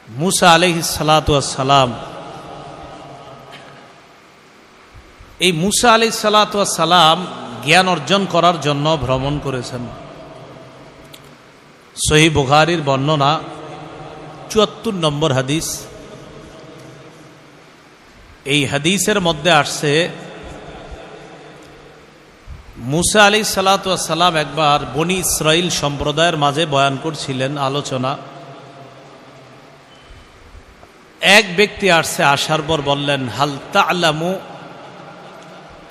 মুসা আলাইহিস সালাতু ওয়াস সালাম, এই মুসা আলাইহিস সালাতু ওয়াস সালাম জ্ঞান অর্জন করার জন্য ভ্রমণ করেছেন। সহিহ বুখারীর বর্ণনা ৭৪ নম্বর হাদিস। এই হাদিসের মধ্যে আসছে মুসা আলাইহিস সালাতু ওয়াস সালাম একবার বনি ইসরাইল সম্প্রদায়ের মাঝে বয়ান করছিলেন, আলোচনা। এক ব্যক্তি আসছে, আসার পর বললেন, হাল তা'লামু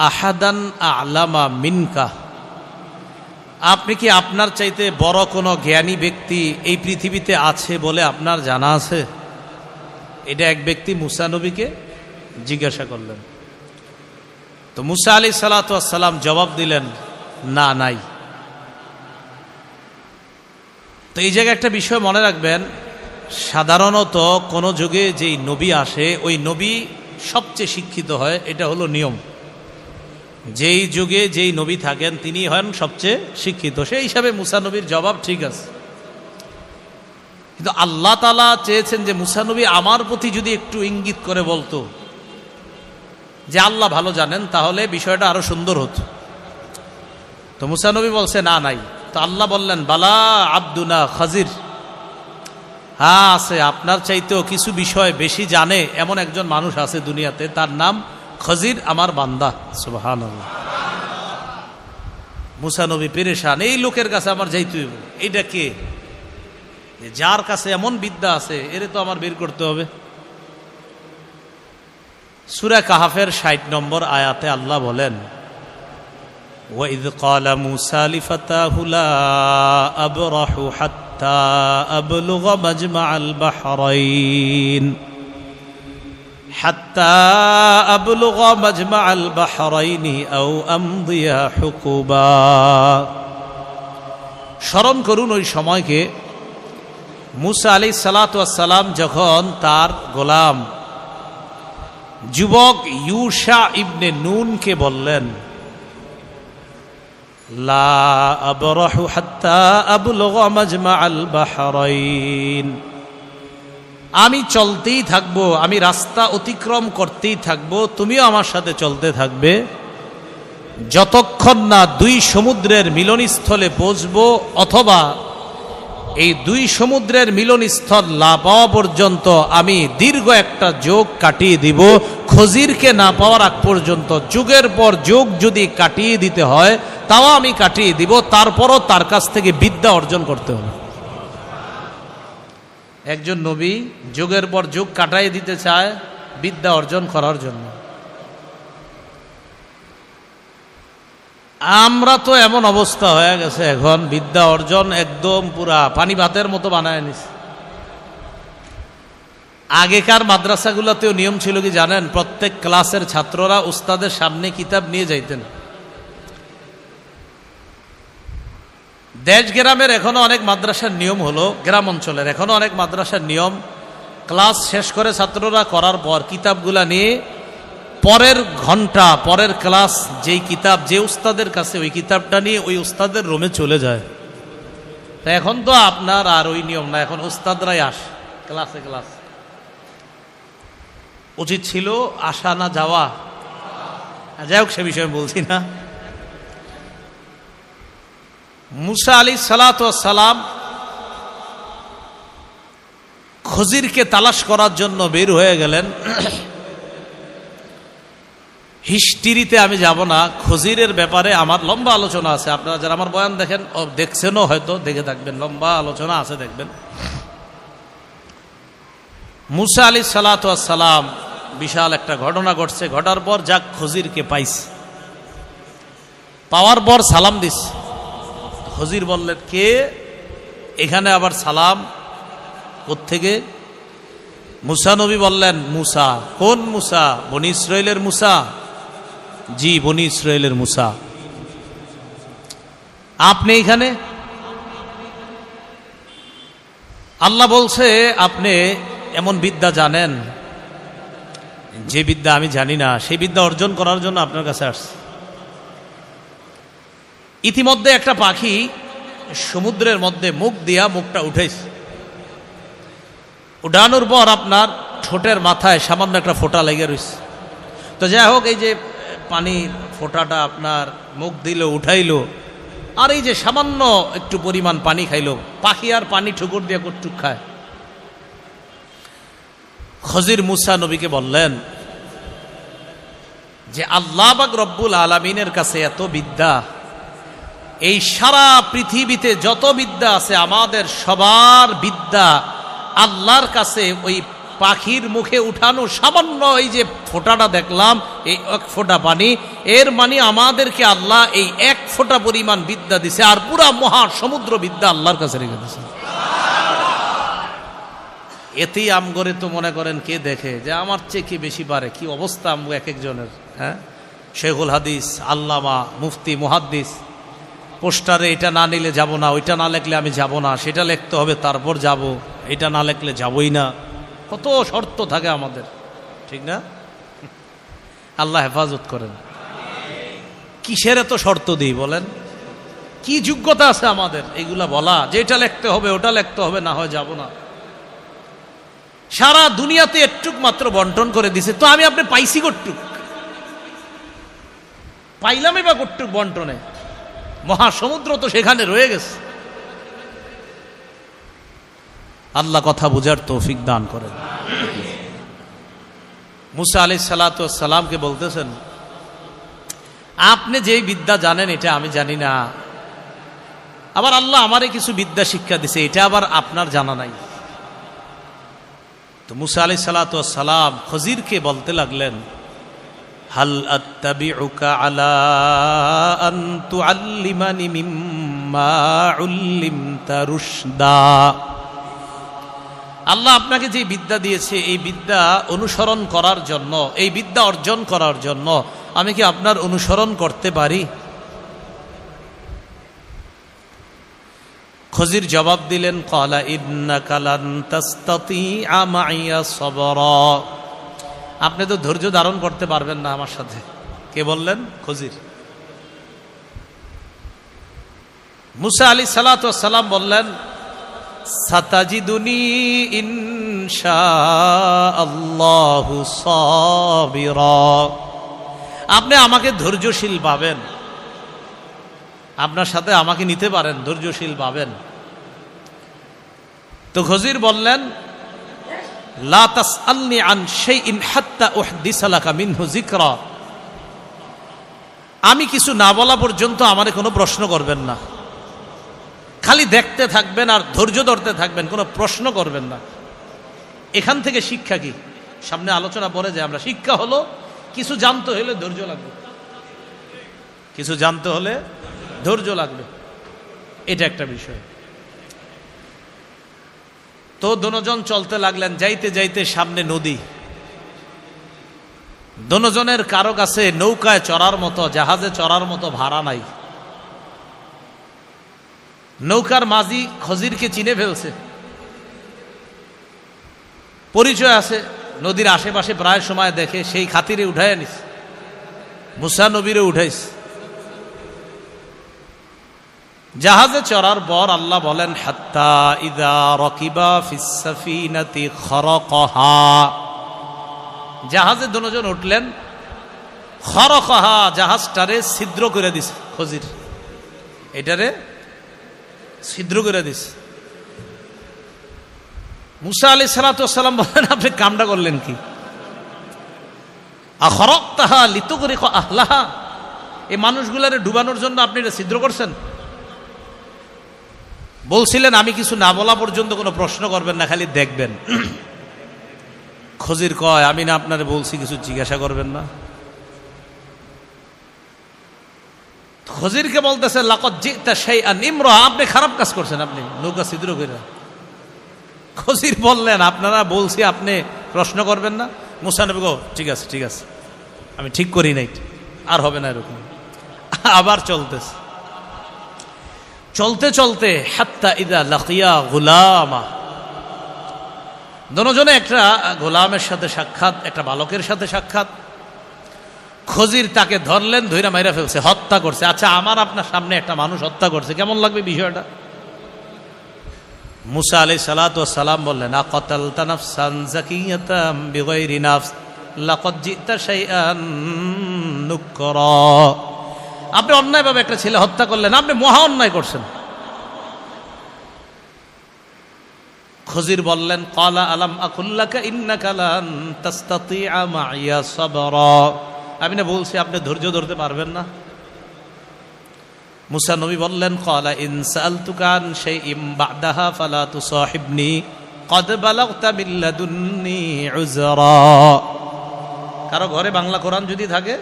আহাদান আ'লামা মিনকা, আপনি কি আপনার চাইতে বড় কোনো জ্ঞানী ব্যক্তি এই পৃথিবীতে আছে বলে আপনার জানা আছে? এটা এক ব্যক্তি মুসা নবীকে জিজ্ঞাসা করলেন। তো মুসা আলাইহিস সালাতু ওয়াস সালাম জবাব দিলেন, না, নাই। তো এই জায়গায় একটা বিষয় মনে রাখবেন, সাধারণত কোনো যুগে যেই নবী আসে ওই নবী সবচেয়ে শিক্ষিত হয়, এটা হলো নিয়ম। যেই যুগে যেই নবী থাকেন তিনি হন সবচেয়ে শিক্ষিত। সেই হিসাবে মুসা নবীর জবাব ঠিক আছে। কিন্তু আল্লাহ তাআলা চেয়েছেন যে মুসা নবী আমার প্রতি যদি একটু ইঙ্গিত করে বলতো যে আল্লাহ ভালো জানেন, তাহলে বিষয়টা আরো সুন্দর হতো। তো মুসা নবী বলছে, না, নাই। তো আল্লাহ বললেন, বালা আব্দুনা খাজির, হ্যাঁ আছে, আপনার চাইতেও কিছু বিষয় বেশি জানে এমন একজন মানুষ আছে দুনিয়াতে, তার নাম খাজির, আমার বান্দা। সুবহানাল্লাহ। মুসা নবী পেরেশান, এই লোকের কাছে আমার যাইতে হইব। এইটা কে? যার কাছে এমন বিদ্যা আছে, এর তো আমার বের করতে হবে। সূরা কাহাফের ৬০ নম্বর আয়াতে আল্লাহ বলেন, ওয়াইদ ক্বালা মুসা লিফাতাহু লা আবরাহু হাত্তা আবলুগা মাজমাআল বাহরাইন হাত্তা আবলুগা মাজমাআল বাহরাইনি আও আমদিয়া হুকুবা। স্মরণ করুন ওই সময়কে মুসা আলাইহিস সালাতু ওয়াস সালাম যখন তার গোলাম যুবক ইউশা ইবনে নুনকে বললেন, লা আবরাহু হাত্তা আবলুগা মাজমাআল বাহরাইন, আমি চলতেই থাকবো, আমি রাস্তা অতিক্রম করতেই থাকবো, তুমিও আমার সাথে চলতে থাকবে, যতক্ষণ না দুই সমুদ্রের মিলনস্থলে পৌঁছবো, অথবা এই দুই সমুদ্রের মিলনস্থল না পাওয়া পর্যন্ত আমি দীর্ঘ একটা যুগ কাটিয়ে দিব। খজিরকে না পাওয়ার আগ পর্যন্ত যুগের পর যুগ যদি কাটিয়ে দিতে হয় তাও আমি কাটিয়ে দিব, তারপরও তার কাছ থেকে বিদ্যা অর্জন করতে হবে। একজন নবী যুগের পর যুগ কাটাই দিতে চায় বিদ্যা অর্জন করার জন্য। আমরা তো এমন অবস্থা হয়ে গেছে এখন, বিদ্যা অর্জন একদম পুরা পানি ভাতের মতো বানায় নিছে। আগেকার মাদ্রাসাগুলোতেও নিয়ম ছিল কি জানেন? প্রত্যেক ক্লাসের ছাত্ররা উস্তাদের সামনে কিতাব নিয়ে যাইতেন। দেশ গ্রামের এখনো অনেক মাদ্রাসার নিয়ম হলো, গ্রাম অঞ্চলের এখনো অনেক মাদ্রাসার নিয়ম, ক্লাস শেষ করে ছাত্ররা করার পর কিতাবগুলা নিয়ে পরের ঘন্টা, পরের ক্লাস যেই কিতাব যে উস্তাদের কাছে, ওই কিতাবটা নিয়ে ওই উস্তাদের রুমে চলে যায়। তা এখন তো আপনার আর ওই নিয়ম না, এখন উস্তাদরাই আসে ক্লাসে। ক্লাস উচিত ছিল আসা না যাওয়া, যাই হোক সে বিষয়ে বলছি না। মুসা আলাইহিস সালাতু ওয়াস সালাম খজিরকে তালাশ করার জন্য বের হয়ে গেলেন। হিস্ট্রিতে আমি যাব না, খজিরের ব্যাপারে আমার লম্বা আলোচনা আছে। আপনারা যারা আমার বয়ান দেখেন, দেখছেনও হয়তো, দেখে থাকবেন, লম্বা আলোচনা আছে, দেখবেন। মুসা আলাইহিস সালাতু ওয়াস সালাম বিশাল একটা ঘটনা ঘটছে, ঘটার পর যাক খজিরকে পাইছে, পাওয়ার পর সালাম দিস। খজির বললেন, কে এখানে আবার সালাম কোত্থেকে? মুসা নবী বললেন, মুসা। কোন মুসা? বনি ইসরাইলের মুসা। জি, বনি ইসরাইলের মুসা। আপনি এখানে? আল্লাহ বলছে আপনি এমন বিদ্যা জানেন যে বিদ্যা আমি জানি না, সেই বিদ্যা অর্জন করার জন্য আপনার কাছে আসছে। ইতিমধ্যে একটা পাখি সমুদ্রের মধ্যে মুখ দিয়া মুখটা উঠেছে। উঠানোর পর আপনার ঠোঁটের মাথায় সামান্য একটা ফোঁটা লেগে রয়েছে। তো যাই হোক, এই যে পানির ফোঁটাটা আপনার মুখ দিল, উঠাইলো, আর এই যে সামান্য একটু পরিমাণ পানি খাইলো। পাখি আর পানি ঠুকুর দিয়ে কটুক খায়। খজির মুসা নবীকে বললেন যে আল্লাহ পাক রব্বুল আলামিনের কাছে এত বিদ্যা, এই সারা পৃথিবীতে যত বিদ্যা আছে আমাদের সবার বিদ্যা আল্লাহর কাছে ওই পাখির মুখে উঠানো সামান্য এই যে ফোঁটাটা দেখলাম, এই এক ফোঁটা পানি, এর মানে আমাদেরকে আল্লাহ এই এক ফোঁটা পরিমাণ বিদ্যা দিছে, আর পুরা মহা সমুদ্র বিদ্যা আল্লাহর কাছে রেখে দিছে। এতেই আমগরে তো মনে করেন কে দেখে যে আমার চেয়ে কি বেশি পারে, কি অবস্থা আমগো এক একজনের। হ্যাঁ, শেখুল হাদিস, আল্লামা, মুফতি, মুহাদ্দিস, পোস্টারে এটা না নিলে যাব না, ওইটা না লিখলে আমি যাব না, সেটা লিখতে হবে তারপর যাব, এটা না লিখলে যাবই না। কত শর্ত থাকে আমাদের, ঠিক না? আল্লাহ হেফাজত করেন। কিসের এত শর্ত দিই বলেন? কি যোগ্যতা আছে আমাদের এইগুলা বলা যে এটা লিখতে হবে, ওটা লিখতে হবে, না হয় যাব না? সারা দুনিয়াতে একটুক মাত্র বন্টন করে দিছে, তো আমি আপনি পাইছি কটুক, পাইলামই বা কটুক বন্টনে? মহাসমুদ্র তো সেখানে রয়ে গেছে। আল্লাহ কথা বুঝার তৌফিক দান করেন। মুসা আলাইহিস সালাতু ওয়াস সালামকে বলতেছেন, আপনি যেই বিদ্যা জানেন এটা আমি জানি না, আবার আল্লাহ আমারে কিছু বিদ্যা শিক্ষা দিছে, এটা আবার আপনার জানা নাই। তো মুসা আলাইহিস সালাতু ওয়াস সালাম খজিরকে বলতে লাগলেন, হাল আত্তাবিউকা আলা আন তুআল্লিমানি মিম্মা উল্লিমতা রুশদা। আল্লাহ আপনাকে যে বিদ্যা দিয়েছে এই বিদ্যা অনুসরণ করার জন্য, এই বিদ্যা অর্জন করার জন্য আমি কি আপনার অনুসরণ করতে পারি? খজির জবাব দিলেন, ক্বালা ইন্নাকা লান তাসতাতিআ মাইয়া সাবরা। আপনি তো ধৈর্য ধারণ করতে পারবেন না আমার সাথে। কে বললেন? খজির। মুসা আলাইহিস সালাতু ওয়াস সালাম বললেন, সাতাজিদুনি ইনশাআল্লাহু সাবিরা। আপনি আমাকে ধৈর্যশীল পাবেন, আপনার সাথে আমাকে নিতে পারেন, ধৈর্যশীল পাবেন। তো খজির বললেন, লা তাসআলনি আন শাইইন হাত্তা উহদিসা লাকা মিনহু যিকরা। আমি কিছু না বলা পর্যন্ত আমারে কোনো প্রশ্ন করবেন না, খালি দেখতে থাকবেন আর ধৈর্য ধরতে থাকবেন, কোনো প্রশ্ন করবেন না। এখান থেকে শিক্ষা কি? সামনে আলোচনা পরে যে আমরা, শিক্ষা হলো কিছু জানতে হলে ধৈর্য লাগবে, কিছু জানতে হলে ধৈর্য লাগবে, এটা একটা বিষয়। তো দোনোজন চলতে লাগলেন, যাইতে যাইতে সামনে নদী। দোনোজনের কারো কাছে নৌকায় চড়ার মতো, জাহাজে চড়ার মতো ভাড়া নাই। নৌকার মাঝি খজিরকে চিনে ফেলছে, পরিচয় আছে, নদীর আশেপাশে প্রায় সময় দেখে, সেই খাতিরে উঠায় নিস। মুসা নবীরে উঠাইস। জাহাজে চড়ার পর আল্লাহ বলেন, হাত্তা ইযা রাকিবা ফিস সাফিনাতি খরাকাহা। জাহাজে দুজন উঠলেন, খরাকাহা, জাহাজটারে ছিদ্র করে দিছে খজির, এটারে ছিদ্র করে দিছে। মুসা আলাইহিস সালাতু ওয়াস সালাম বলেন, আপনি কামটা করলেন কি? আখরাকতাহা লিতুগরিকা আহলাহা। এই মানুষগুলারে ডুবানোর জন্য আপনি এটা ছিদ্র করছেন? বলছিলেন আমি কিছু না বলা পর্যন্ত কোনো প্রশ্ন করবেন না, খালি দেখবেন। খজির কয়, আমি না আপনারে বলছি কিছু জিজ্ঞাসা করবেন না? খজিরকে বলতেছে, লাকাদ জিতা শাইআন ইমরা, আপনি খারাপ কাজ করছেন, আপনি নৌকা ছিদ্র করে। খজির বললেন, আপনারা বলছি আপনি প্রশ্ন করবেন না। মুসা নবী গো, ঠিক আছে ঠিক আছে, আমি ঠিক করি নাই, আর হবে না এরকম। আবার চলতেছে, চলতে চলতে হাত্তা ইদা লাকিয়া গুলামা, দুজনে একটা গোলামের সাথে সাক্ষাৎ, একটা বালকের সাথে সাক্ষাৎ। খজির তাকে ধরলেন, ধইরা মাইরা ফেলছে, হত্যা করছে। আচ্ছা, আমার আপনার সামনে একটা মানুষ হত্যা করছে, কেমন লাগবে বিষয়টা? মুসা আলাইহিস সালাতু ওয়াস সালাম বললেন, আকাতালতা নাফসান যাকিয়াতাম বিগাইরি নাফস লাকাদ জিতা শাইআন নুকরা। আপনি অন্যায়ভাবে একটা ছেলে হত্যা করলেন, আপনি মহা অন্যায় করছেন। খজির বললেন, ক্বালা আলাম আকুল লাকা ইন্নাকা লান তাসতাতিআ মাইয়া সাবরা। আমি না বলছি আপনি ধৈর্য ধরতে পারবেন না? মুসা নবী বললেন, ক্বালা ইন সাআলতুকা আন শাইইন বা'দাহা ফালা তুসাহিবনি ক্বাদ বালাগতা মিন লাদুন্নি উযরা। কারো ঘরে বাংলা কোরআন যদি থাকে,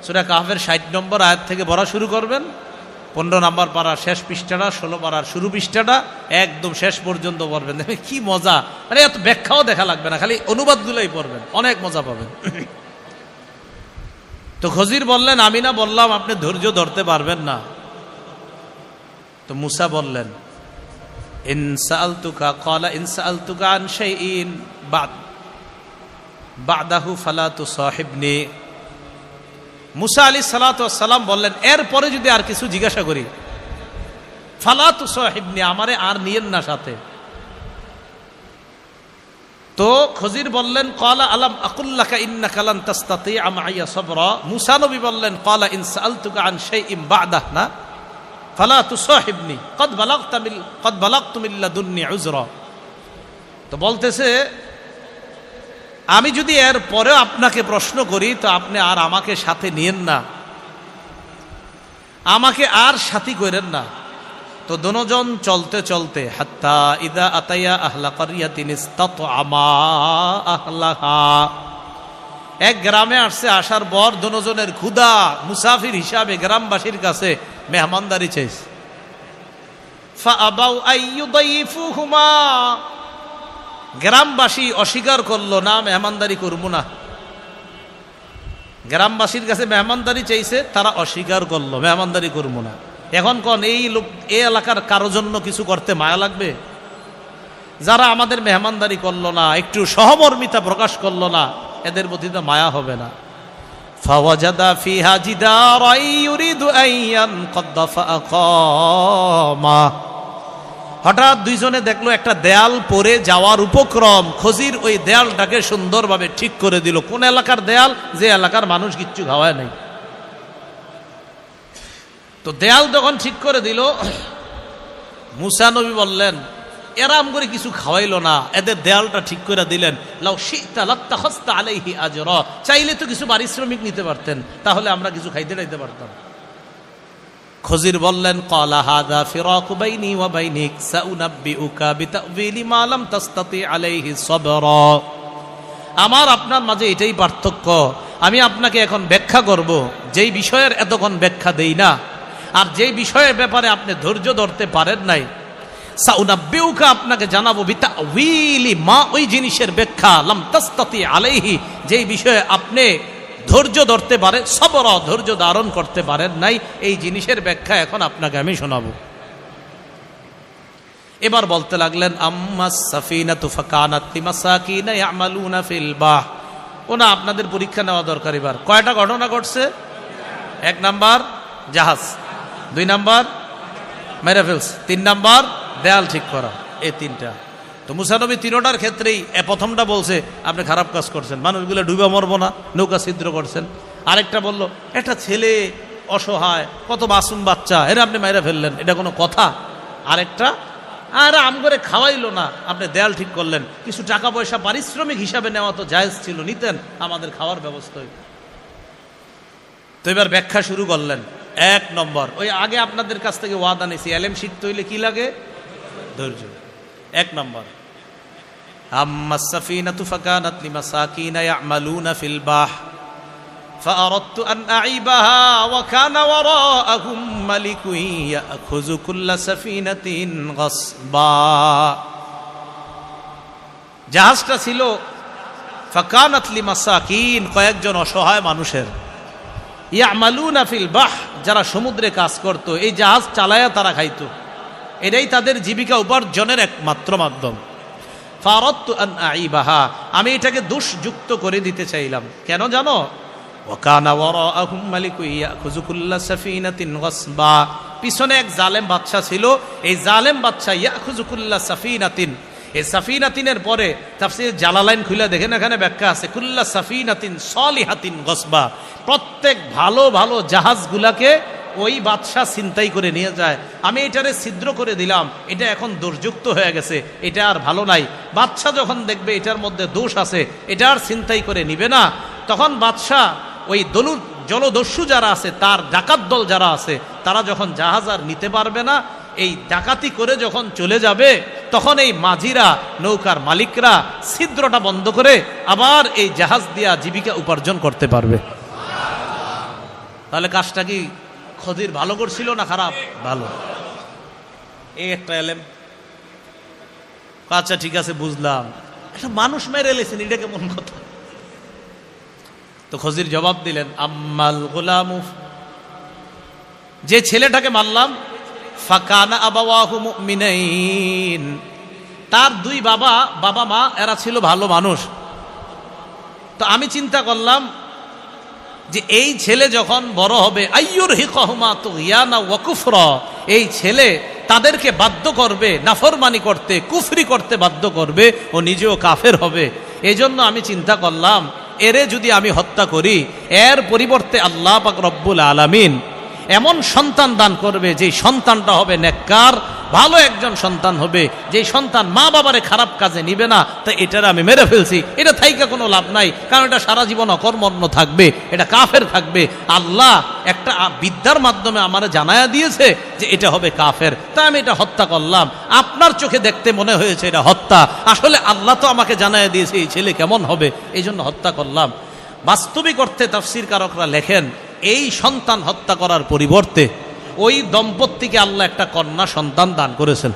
সূরা কাহফের 60 নম্বর আয়াত থেকে পড়া শুরু করবেন। 15 নম্বর পারার শেষ পৃষ্ঠাটা, 16 পারার শুরু পৃষ্ঠাটা একদম শেষ পর্যন্ত পড়বেন। দেখবেন কি মজা। মানে এত ব্যাখ্যাও দেখা লাগবে না, খালি অনুবাদগুলোই পড়বেন, অনেক মজা পাবেন। তো খজির বললেন, আমি না বললাম আপনি ধৈর্য ধরতে পারবেন না? তো মুসা বললেন, ইন সাআলতুকা ক্বালা ইন সাআলতুকা আন শাইইন বা'দাহু ফালা তুসাহিবনি। মুসা আলাইহিস সালাতু ওয়াস সালাম বললেন, এরপরে যদি আর কিছু জিজ্ঞাসা করি, ফালা তুসাহিবনি, আমারে আর নিয়েন না সাথে। তো খজির বললেন, ক্বালা আলাম আকুল লাকা ইন্নাকা লান তাসতাতিআ মাইয়া সাবরা। মুসা নবী বললেন, ক্বালা ইন সাআলতুকা আন শাইইন বা'দাহু না ফালা তুসাহিবনি ক্বাদ বালাগতু মিন লাদুন্নি উযরা। তো বলতেছে, আমি যদি এর পরে আপনাকে প্রশ্ন করি তো আপনি আর আমাকে সাথে নিয়েন না, আমাকে আর সাথী করেন না। তো দুজন চলতে চলতে হাত্তা ইদা আতায়া আহলা ক্বরিয়াতিন ইসতাতআমা আহলাহা, এক গ্রামে আসছে। আসার পর দুজনের ক্ষুধা, মুসাফির হিসাবে গ্রামবাসীর কাছে মেহমানদারি চাইছে। ফাআবাউ আইয়ুদাইফুহুমা, গ্রামবাসী অস্বীকার করলো, না মেহমানদারি করবো না। গ্রামবাসীর কাছে মেহমানদারি চাইছে, তারা অস্বীকার করলো, মেহমানদারি করবো না। এখন কোন এই লোক, এই এলাকার কারো জন্য কিছু করতে মায়া লাগবে? যারা আমাদের মেহমানদারি করলো না, একটু সহমর্মিতা প্রকাশ করলো না, এদের প্রতি তো মায়া হবে না। ফাওয়াজাদা ফিহা জিদারান ইউরিদু আন ইয়ানকাদ্দা ফাআকামা। হঠাৎ দুইজনে দেখলো একটা দেয়াল পড়ে যাওয়ার উপক্রম। খজির ওই দেয়ালটাকে সুন্দরভাবে ঠিক করে দিল। কোন এলাকার দেয়াল? যে এলাকার মানুষ কিচ্ছু খাওয়ায় নাই। তো দেয়াল যখন ঠিক করে দিল, মুসা নবী বললেন, এরাম করে কিছু খাওয়াইলো না, এদের দেয়ালটা ঠিক করে দিলেন। লাউ শি'তা লাত্তাখাযতা আলাইহি আজরা, চাইলে তো কিছু পারিশ্রমিক নিতে পারতেন, তাহলে আমরা কিছু খাইতে যাইতে পারতাম। খজির বললেন, ক্বালা হাযা ফিরাকু বাইনি ওয়া বাইনিক সাউনাব্বিউকা বিতা'ওয়িলি মা লাম তাসতাতি আলাইহি সাবরা। আমার আপনার মাঝে এটাই পার্থক্য। আমি আপনাকে এখন ব্যাখ্যা করব যেই বিষয়ের এতক্ষণ ব্যাখ্যা দেই না, আর যেই বিষয়ের ব্যাপারে আপনি ধৈর্য ধরতে পারেন নাই। সাউনাব্বিউকা, আপনাকে জানাবো, বিতা'ওয়িলি মা, ওই জিনিসের ব্যাখ্যা, লাম তাসতাতি আলাইহি, যেই বিষয়ে আপনি ধৈর্য ধরতে পারে, সবর, ধৈর্য ধারণ করতে পারেন নাই, এই জিনিসের ব্যাখ্যা এখন আপনাকে আমি শোনাবো। এবার বলতে লাগলেন, আম্মাস সাফিনাতু ফাকানাত লিমাসাকিনা ইয়ামালুনা ফিল বাহ। ওনা আপনাদের পরীক্ষা নেওয়া দরকার। এবার কয়টা ঘটনা ঘটছে? 1 নাম্বার জাহাজ, 2 নাম্বার মেরে ফেলছে, 3 নাম্বার দেয়াল ঠিক করা, এই 3টা। তো মুসা নবী 3টার ক্ষেত্রেই প্রথমটা বলছে আপনি খারাপ কাজ করছেন, মানুষগুলো ডুবে মরবো না, নৌকা ছিদ্র করছেন। আরেকটা বলল, একটা ছেলে অসহায়, কত মাসুম বাচ্চা, এরা আপনি মাইরা ফেললেন, এটা কোনো কথা? আরেকটা, আর আম করে খাওয়াইলো না, আপনি দেয়াল ঠিক করলেন, কিছু টাকা পয়সা পারিশ্রমিক হিসাবে নেওয়া তো জায়েজ ছিল, নিতেন, আমাদের খাওয়ার ব্যবস্থা হইত। তো এবার ব্যাখ্যা শুরু করলেন। 1 নম্বর, ওই আগে আপনাদের কাছ থেকে ওয়াদা নিয়েছি, এলেম শিখতে হইলে কি লাগে? ধৈর্য। 1 নম্বর, আম্মাস সাফিনাতু ফাকানাত লিমাসাকিনা ইয়ামালুনা ফিল বাহ ফাআরাদতু আন আইবাহা ওয়া কানা ওয়ারাআহুম মালিকুন ইয়াখুযু কুল্লা সাফিনাতিন গাসবা। জাহাজটা ছিল ফাকানাত লিমাসাকিন, কয়েকজন অসহায় মানুষের, ইয়ামালুনা ফিল বাহ, যারা সমুদ্রে কাজ করত, এই জাহাজ চালায়া তারা খাইতো, এটাই তাদের জীবিকা উপার্জনের একমাত্র মাধ্যম। ফারাদতু আন আইবাহা, আমি এটাকে দোষযুক্ত করে দিতে চাইলাম। কেন জানো? ওয়া কানা ওয়ারাআহুম মালিকুন ইয়াখুযু কুল্লা সাফিনাতিন গাসবা, পিছনে এক জালেম বাদশা ছিল, এই জালেম বাদশা ইয়াখুযু কুল্লা সাফিনাতিন, এই সাফিনাতিনের পরে তাফসীর জালালাইন খুলে দেখেন, এখানে ব্যাখ্যা আছে কুল্লা সাফিনাতিন সলিহাতিন গসবা, প্রত্যেক ভালো ভালো জাহাজগুলাকে ওই বাদশাহ ছিনতাই করে নিয়ে যায়। আমি এটারে ছিদ্র করে দিলাম, এটা এখন দোষযুক্ত হয়ে গেছে, এটা আর ভালো নাই। বাদশাহ যখন দেখবে এটার মধ্যে দোষ আছে, এটা আর ছিনতাই করে নিবে না, তখন বাদশাহ ওই জলদস্যু যারা আছে, তার ডাকাত দল যারা আছে, তারা যখন জাহাজ আর নিতে পারবে না, এই ডাকাতি করে যখন চলে যাবে, তখন এই মাঝিরা, নৌকার মালিকরা ছিদ্রটা বন্ধ করে আবার এই জাহাজ দিয়া জীবিকা উপার্জন করতে পারবে। তাহলে কাজটা কি খদির ভালো করছিল না খারাপ? ভালো। এই একটা এলেম। আচ্ছা ঠিক আছে, বুঝলাম, একটা মানুষ মেরে এলেছেন, এটা কেমন কথা? তো খজির জবাব দিলেন, আম্মাল গোলামু, যে ছেলেটাকে মারলাম, ফাকানা আবাওয়াহু মুমিনাইন, তার দুই বাবা মা এরা ছিল ভালো মানুষ। তো আমি চিন্তা করলাম যে এই ছেলে যখন বড় হবে, আইয়ুরহিকুহুমা তুগয়ানা ওয়া কুফরা, এই ছেলে তাদেরকে বাধ্য করবে নাফরমানি করতে, কুফরি করতে বাধ্য করবে, ও নিজেও কাফের হবে। এই জন্য আমি চিন্তা করলাম, এরে যদি আমি হত্যা করি, এর পরিবর্তে আল্লাহ পাক রব্বুল আলামিন এমন সন্তান দান করবে, যে সন্তানটা হবে নেককার, ভালো একজন সন্তান হবে, যে সন্তান মা বাবারে খারাপ কাজে নিবে না। তো এটার আমি মেরে ফেলছি, এটা থাইকা কোনো লাভ নাই, কারণ এটা সারা জীবন অকর্মণ্য থাকবে, এটা কাফের থাকবে। আল্লাহ একটা বিদ্যার মাধ্যমে আমারে জানায়া দিয়েছে যে এটা হবে কাফের, তাই আমি এটা হত্যা করলাম। আপনার চোখে দেখতে মনে হয়েছে এটা হত্যা, আসলে আল্লাহ তো আমাকে জানায়া দিয়েছে এই ছেলে কেমন হবে, এই জন্য হত্যা করলাম। বাস্তবিক অর্থে তাফসীর কারকরা লেখেন, এই সন্তান হত্যা করার পরিবর্তে ওই দম্পতিকে আল্লাহ একটা কন্যা সন্তান দান করেছেন।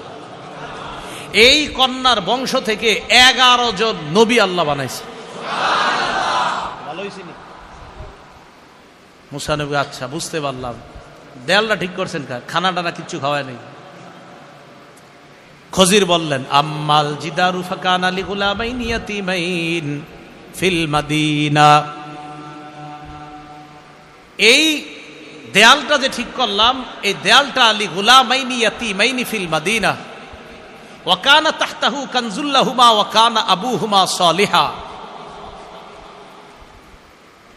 এই কন্যার বংশ থেকে 11 জন নবী আল্লাহ বানাইছে। ভালো হয়েছে নি মুসা নবী? আচ্ছা, বুঝতে পারলাম, দেয়ালটা ঠিক করছেন, খানা টানা কিচ্ছু খাওয়ায় নেই। খজির বললেন, আম্মাল জিদারু ফাকানা লিগুলামাইনি ইয়াতীমাইন ফিল মাদিনা, এই দেয়ালটা যে ঠিক করলাম, এই দেয়ালটা আলী গুলামাইনি ইয়াতীমাইনি ফিল মাদিনা ওয়া কানা তাহতাহু কানজুল লাহুমা ওয়া কানা আবুহুমা সালিহা,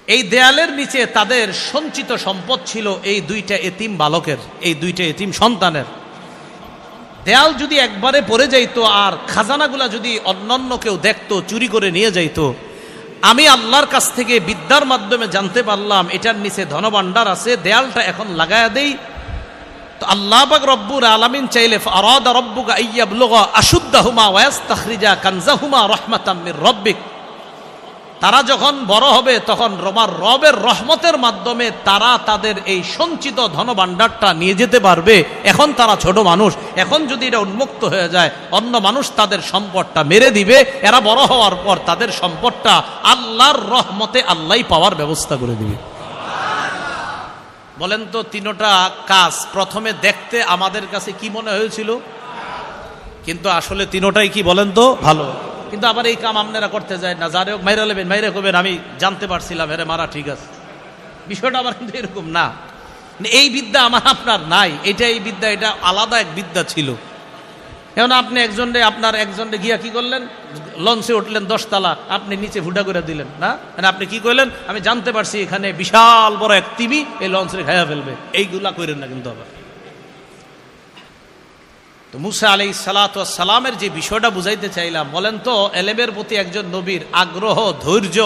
এই দেয়ালের নিচে তাদের সঞ্চিত সম্পদ ছিল এই দুইটা এতিম বালকের, এই দুইটা এতিম সন্তানের। দেয়াল যদি একবারে পড়ে যাইতো আর খাজানাগুলা যদি অন্যান্য কেউ দেখতো, চুরি করে নিয়ে যাইতো, আমি আল্লাহর কাছ থেকে বিদ্যার মাধ্যমে জানতে পারলাম এটার নিচে ধনভাণ্ডার আছে, দেয়ালটা এখন লাগায়া দেই। তো আল্লাহ পাক রব্বুল আলামিন চাইলে আরাদা রব্বুকা আইয়াবলুগা আশুদ্দাহুমা ওয়া ইস্তাখরিজা কানজাহুমা রাহমাতাম মির রাব্বিক, তারা যখন বড় হবে তখন রবের রহমতের মাধ্যমে তারা তাদের এই সঞ্চিত ধনভাণ্ডারটা নিয়ে যেতে পারবে। এখন তারা ছোট মানুষ, এখন যদি এটা উন্মুক্ত হয়ে যায়, অন্য মানুষ তাদের সম্পদটা মেরে দিবে, এরা বড় হওয়ার পর তাদের সম্পদটা আল্লাহর রহমতে আল্লাহই পাওয়ার ব্যবস্থা করে দিবে। বলেন তো, তিনটা কাজ প্রথমে দেখতে আমাদের কাছে কি মনে হয়েছিল, কিন্তু আসলে তিনটাই কি বলেন তো ভালো। কিন্তু আবার এই কাম আপনারা করতে যায় না, যারে হোক মাইরা লেবেন, মাইরা করবেন, আমি জানতে পারছিলাম এরে মারা ঠিক আছে, বিষয়টা আবার কিন্তু এরকম না। এই বিদ্যা আমার আপনার নাই, এটা এই বিদ্যা, এটা আলাদা এক বিদ্যা ছিল। এখন আপনি আপনার একজনরে গিয়া কি করলেন, লঞ্চে উঠলেন 10 তলা, আপনি নিচে ফুটা করে দিলেন না, মানে আপনি কি করলেন, আমি জানতে পারছি এখানে বিশাল বড় এক তিমি এই লঞ্চে খাইয়া ফেলবে, এইগুলা করেন না কিন্তু আবার। তো মুসা আলাইহিস সালাতু ওয়াস সালামের যে বিষয়টা বুঝাইতে চাইলাম, বলেন তো এলেমের প্রতি একজন নবীর আগ্রহ, ধৈর্য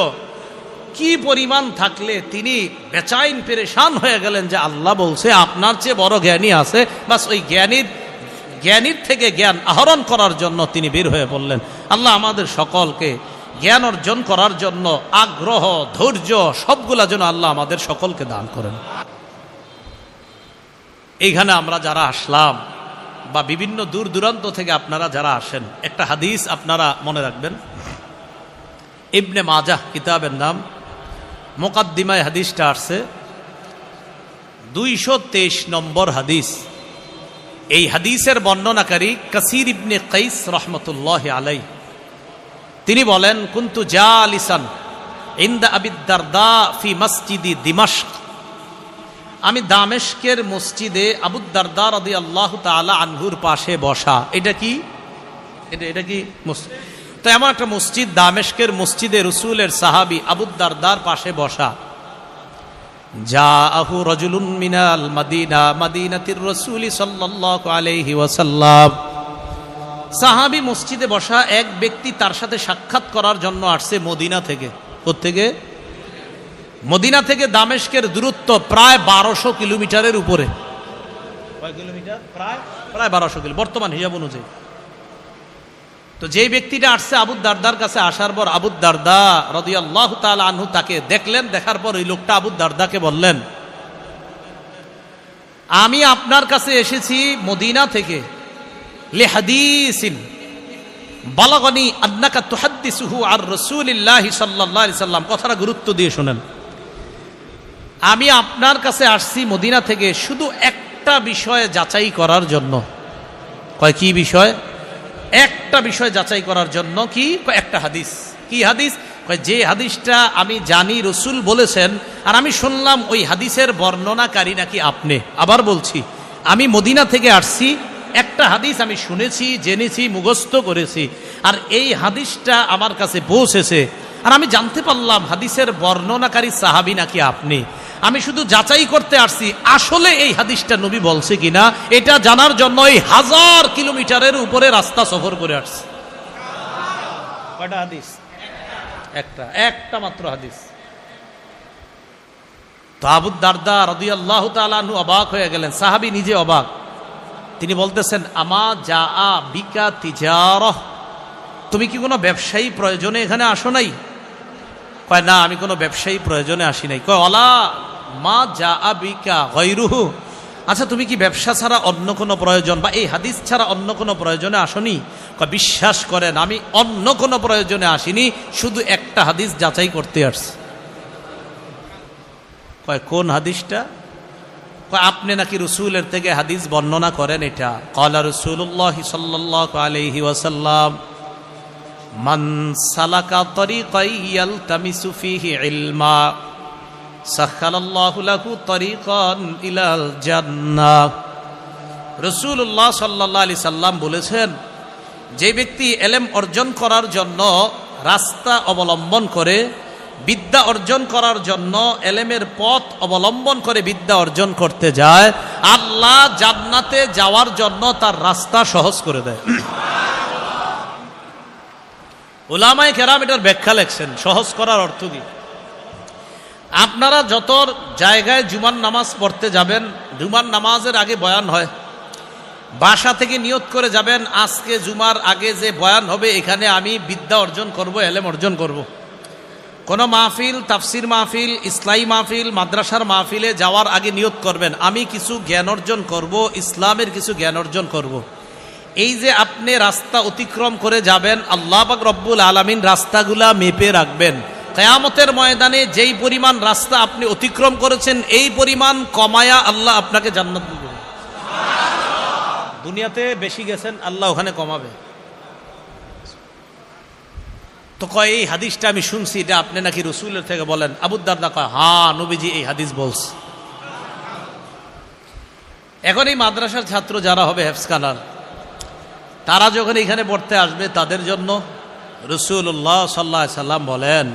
কি পরিমাণ থাকলে তিনি বেচাইন পেরেশান হয়ে গেলেন যে আল্লাহ বলছে আপনার চেয়ে বড় জ্ঞানী আছে, বাস ওই জ্ঞানীর থেকে জ্ঞান আহরণ করার জন্য তিনি বের হয়ে পড়লেন। আল্লাহ আমাদের সকলকে জ্ঞান অর্জন করার জন্য আগ্রহ, ধৈর্য সবগুলা যেন আল্লাহ আমাদের সকলকে দান করেন। এইখানে আমরা যারা আসলাম বা বিভিন্ন দূর দূরান্ত থেকে আপনারা যারা আসেন, একটা হাদিস আপনারা মনে রাখবেন। ইবনে মাজাহ কিতাবের নাম, মুকাদ্দিমায় হাদিসটা আসছে 223 নম্বর হাদিস। এই হাদিসের বর্ণনাকারী কাসির ইবনে কাইস রহমতুল্লাহি আলাইহি, তিনি বলেন, কুনতু জালিসান ইনদা আবি দারদা ফি মসজিদি দিমাশক, আমি দামেস্কের মসজিদে আবু দারদা রাদিয়াল্লাহু তাআলা আনহুর পাশে বসা। এটা কি এটা কি মসজিদ? তো এমন একটা মসজিদ, দামেস্কের মসজিদে রাসূলের সাহাবী আবু দারদার পাশে বসা। জাআহু রাজুলুন মিনাল মাদিনা, মাদিনাতির রাসূল সাল্লাল্লাহু আলাইহি ওয়াসাল্লাম। সাহাবী মসজিদে বসা এক ব্যক্তি তার সাথে সাক্ষাৎ করার জন্য আসছে মদিনা থেকে। কোত্থেকে? মদিনা থেকে দামেস্কের দূরত্ব প্রায় 1200 কিলোমিটারের উপরে। কয় কিলোমিটার? প্রায় 1200 কিলো বর্তমান হিসাব অনুযায়ী। তো যেই ব্যক্তিটা আসছে আবু দারদার কাছে, আসার পর আবু দারদা রাদিয়াল্লাহু তাআলা আনহু তাকে দেখলেন। দেখার পর ওই লোকটা আবু দারদাকে বললেন, আমি আপনার কাছে এসেছি মদিনা থেকে, লিহাদিসিন বালাগানি আন্নাকা তুহাদ্দিসুহু আর রাসূলিল্লাহি সাল্লাল্লাহু আলাইহি সাল্লাম। কথাটা গুরুত্ব দিয়ে শুনেন। আমি আপনার কাছে আসছি মদিনা থেকে শুধু একটা বিষয় যাচাই করার জন্য। কয় কি বিষয়? একটা বিষয় যাচাই করার জন্য। কি? একটা হাদিস। কি হাদিস? কয় যে হাদিসটা আমি জানি রাসূল বলেছেন, আর আমি শুনলাম ওই হাদিসের বর্ণনাকারী নাকি আপনি। আবার বলছি, আমি মদিনা থেকে আসছি, একটা হাদিস আমি শুনেছি, জেনেছি, মুখস্থ করেছি, আর এই হাদিসটা আমার কাছে পৌঁছেছে, আর আমি জানতে পারলাম হাদিসের বর্ণনাকারী সাহাবী নাকি আপনি। আমি শুধু যাচাই করতে আসছি আসলে এই হাদিসটা নবী বলছে কিনা, এটা জানার জন্য এই 1000 কিলোমিটারের উপরে রাস্তা সফর করে আসছি। কয়টা হাদিস? একটা মাত্র হাদিস। তো আবু দারদা রাদিয়াল্লাহু তাআলা আনহু অবাক হয়ে গেলেন, সাহাবী নিজে অবাক। তিনি বলতেছেন, আমা জাআ বিকা তিজারাহ, তুমি কি কোনো ব্যবসায়ী প্রয়োজনে এখানে আসো নাই? কয় না, আমি কোনো ব্যবসায়ী প্রয়োজনে আসি নাই। কয় অলা মা জাআ বিকা গায়রুহু, আচ্ছা তুমি কি ব্যবসা ছাড়া অন্য কোনো প্রয়োজন বা এই হাদিস ছাড়া অন্য কোনো প্রয়োজনে আসনি? কয় বিশ্বাস করেন আমি অন্য কোনো প্রয়োজনে আসিনি, শুধু একটা হাদিস যাচাই করতে আসছি। কয় কোন হাদিসটা? কয় আপনি নাকি রাসূলের থেকে হাদিস বর্ণনা করেন এটা। ক্বালা রাসূলুল্লাহ সাল্লাল্লাহু আলাইহি ওয়াসাল্লাম, মান সালাকা তরিকান ইয়ালতামিসু ফীহি ইলমা সাখালাল্লাহু লাহু তরিকান ইলাল জান্নাহ। রাসূলুল্লাহ সাল্লাল্লাহু আলাইহি সাল্লাম বলেছেন, যে ব্যক্তি ইলম অর্জন করার জন্য রাস্তা অবলম্বন করে, বিদ্যা অর্জন করার জন্য ইলমের পথ অবলম্বন করে বিদ্যা অর্জন করতে যায়, আল্লাহ জান্নাতে যাওয়ার জন্য তার রাস্তা সহজ করে দেয়। উলামায়ে কেরাম এটার ব্যাখ্যা লেখছেন, সহজ করার অর্থ কি? আপনারা যত জায়গায় জুমার নামাজ পড়তে যাবেন, জুমার নামাজের আগে বয়ান হয়, বাসা থেকে নিয়ত করে যাবেন আজকে জুমার আগে যে বয়ান হবে এখানে আমি বিদ্যা অর্জন করব, ইলম অর্জন করব। কোন মাহফিল, তাফসির মাহফিল, ইসলামী মাহফিল, মাদ্রাসার মাহফিলে যাওয়ার আগে নিয়ত করবেন আমি কিছু জ্ঞান অর্জন করব, ইসলামের কিছু জ্ঞান অর্জন করব। এই যে আপনি রাস্তা অতিক্রম করে যাবেন, আল্লাহ পাক রব্বুল আলামিন রাস্তাগুলা মেপে রাখবেন। কিয়ামতের ময়দানে যেই পরিমাণ রাস্তা আপনি অতিক্রম করেছেন এই পরিমাণ কমায়া আল্লাহ আপনাকে জান্নাত দিবেন। দুনিয়াতে বেশি গেছেন, আল্লাহ ওখানে কমাবে। তো কয় এই হাদিসটা আমি শুনছি, এটা আপনি নাকি রাসূলের থেকে বলেন? আবু দারদা কয়, হ্যাঁ নবীজি এই হাদিস বলছে। এখন এই মাদ্রাসার ছাত্র যারা হবে হেফজখানার, তারা যখন এখানে পড়তে আসবে তাদের জন্য রাসূলুল্লাহ সাল্লাল্লাহু আলাইহি সাল্লাম বলেন,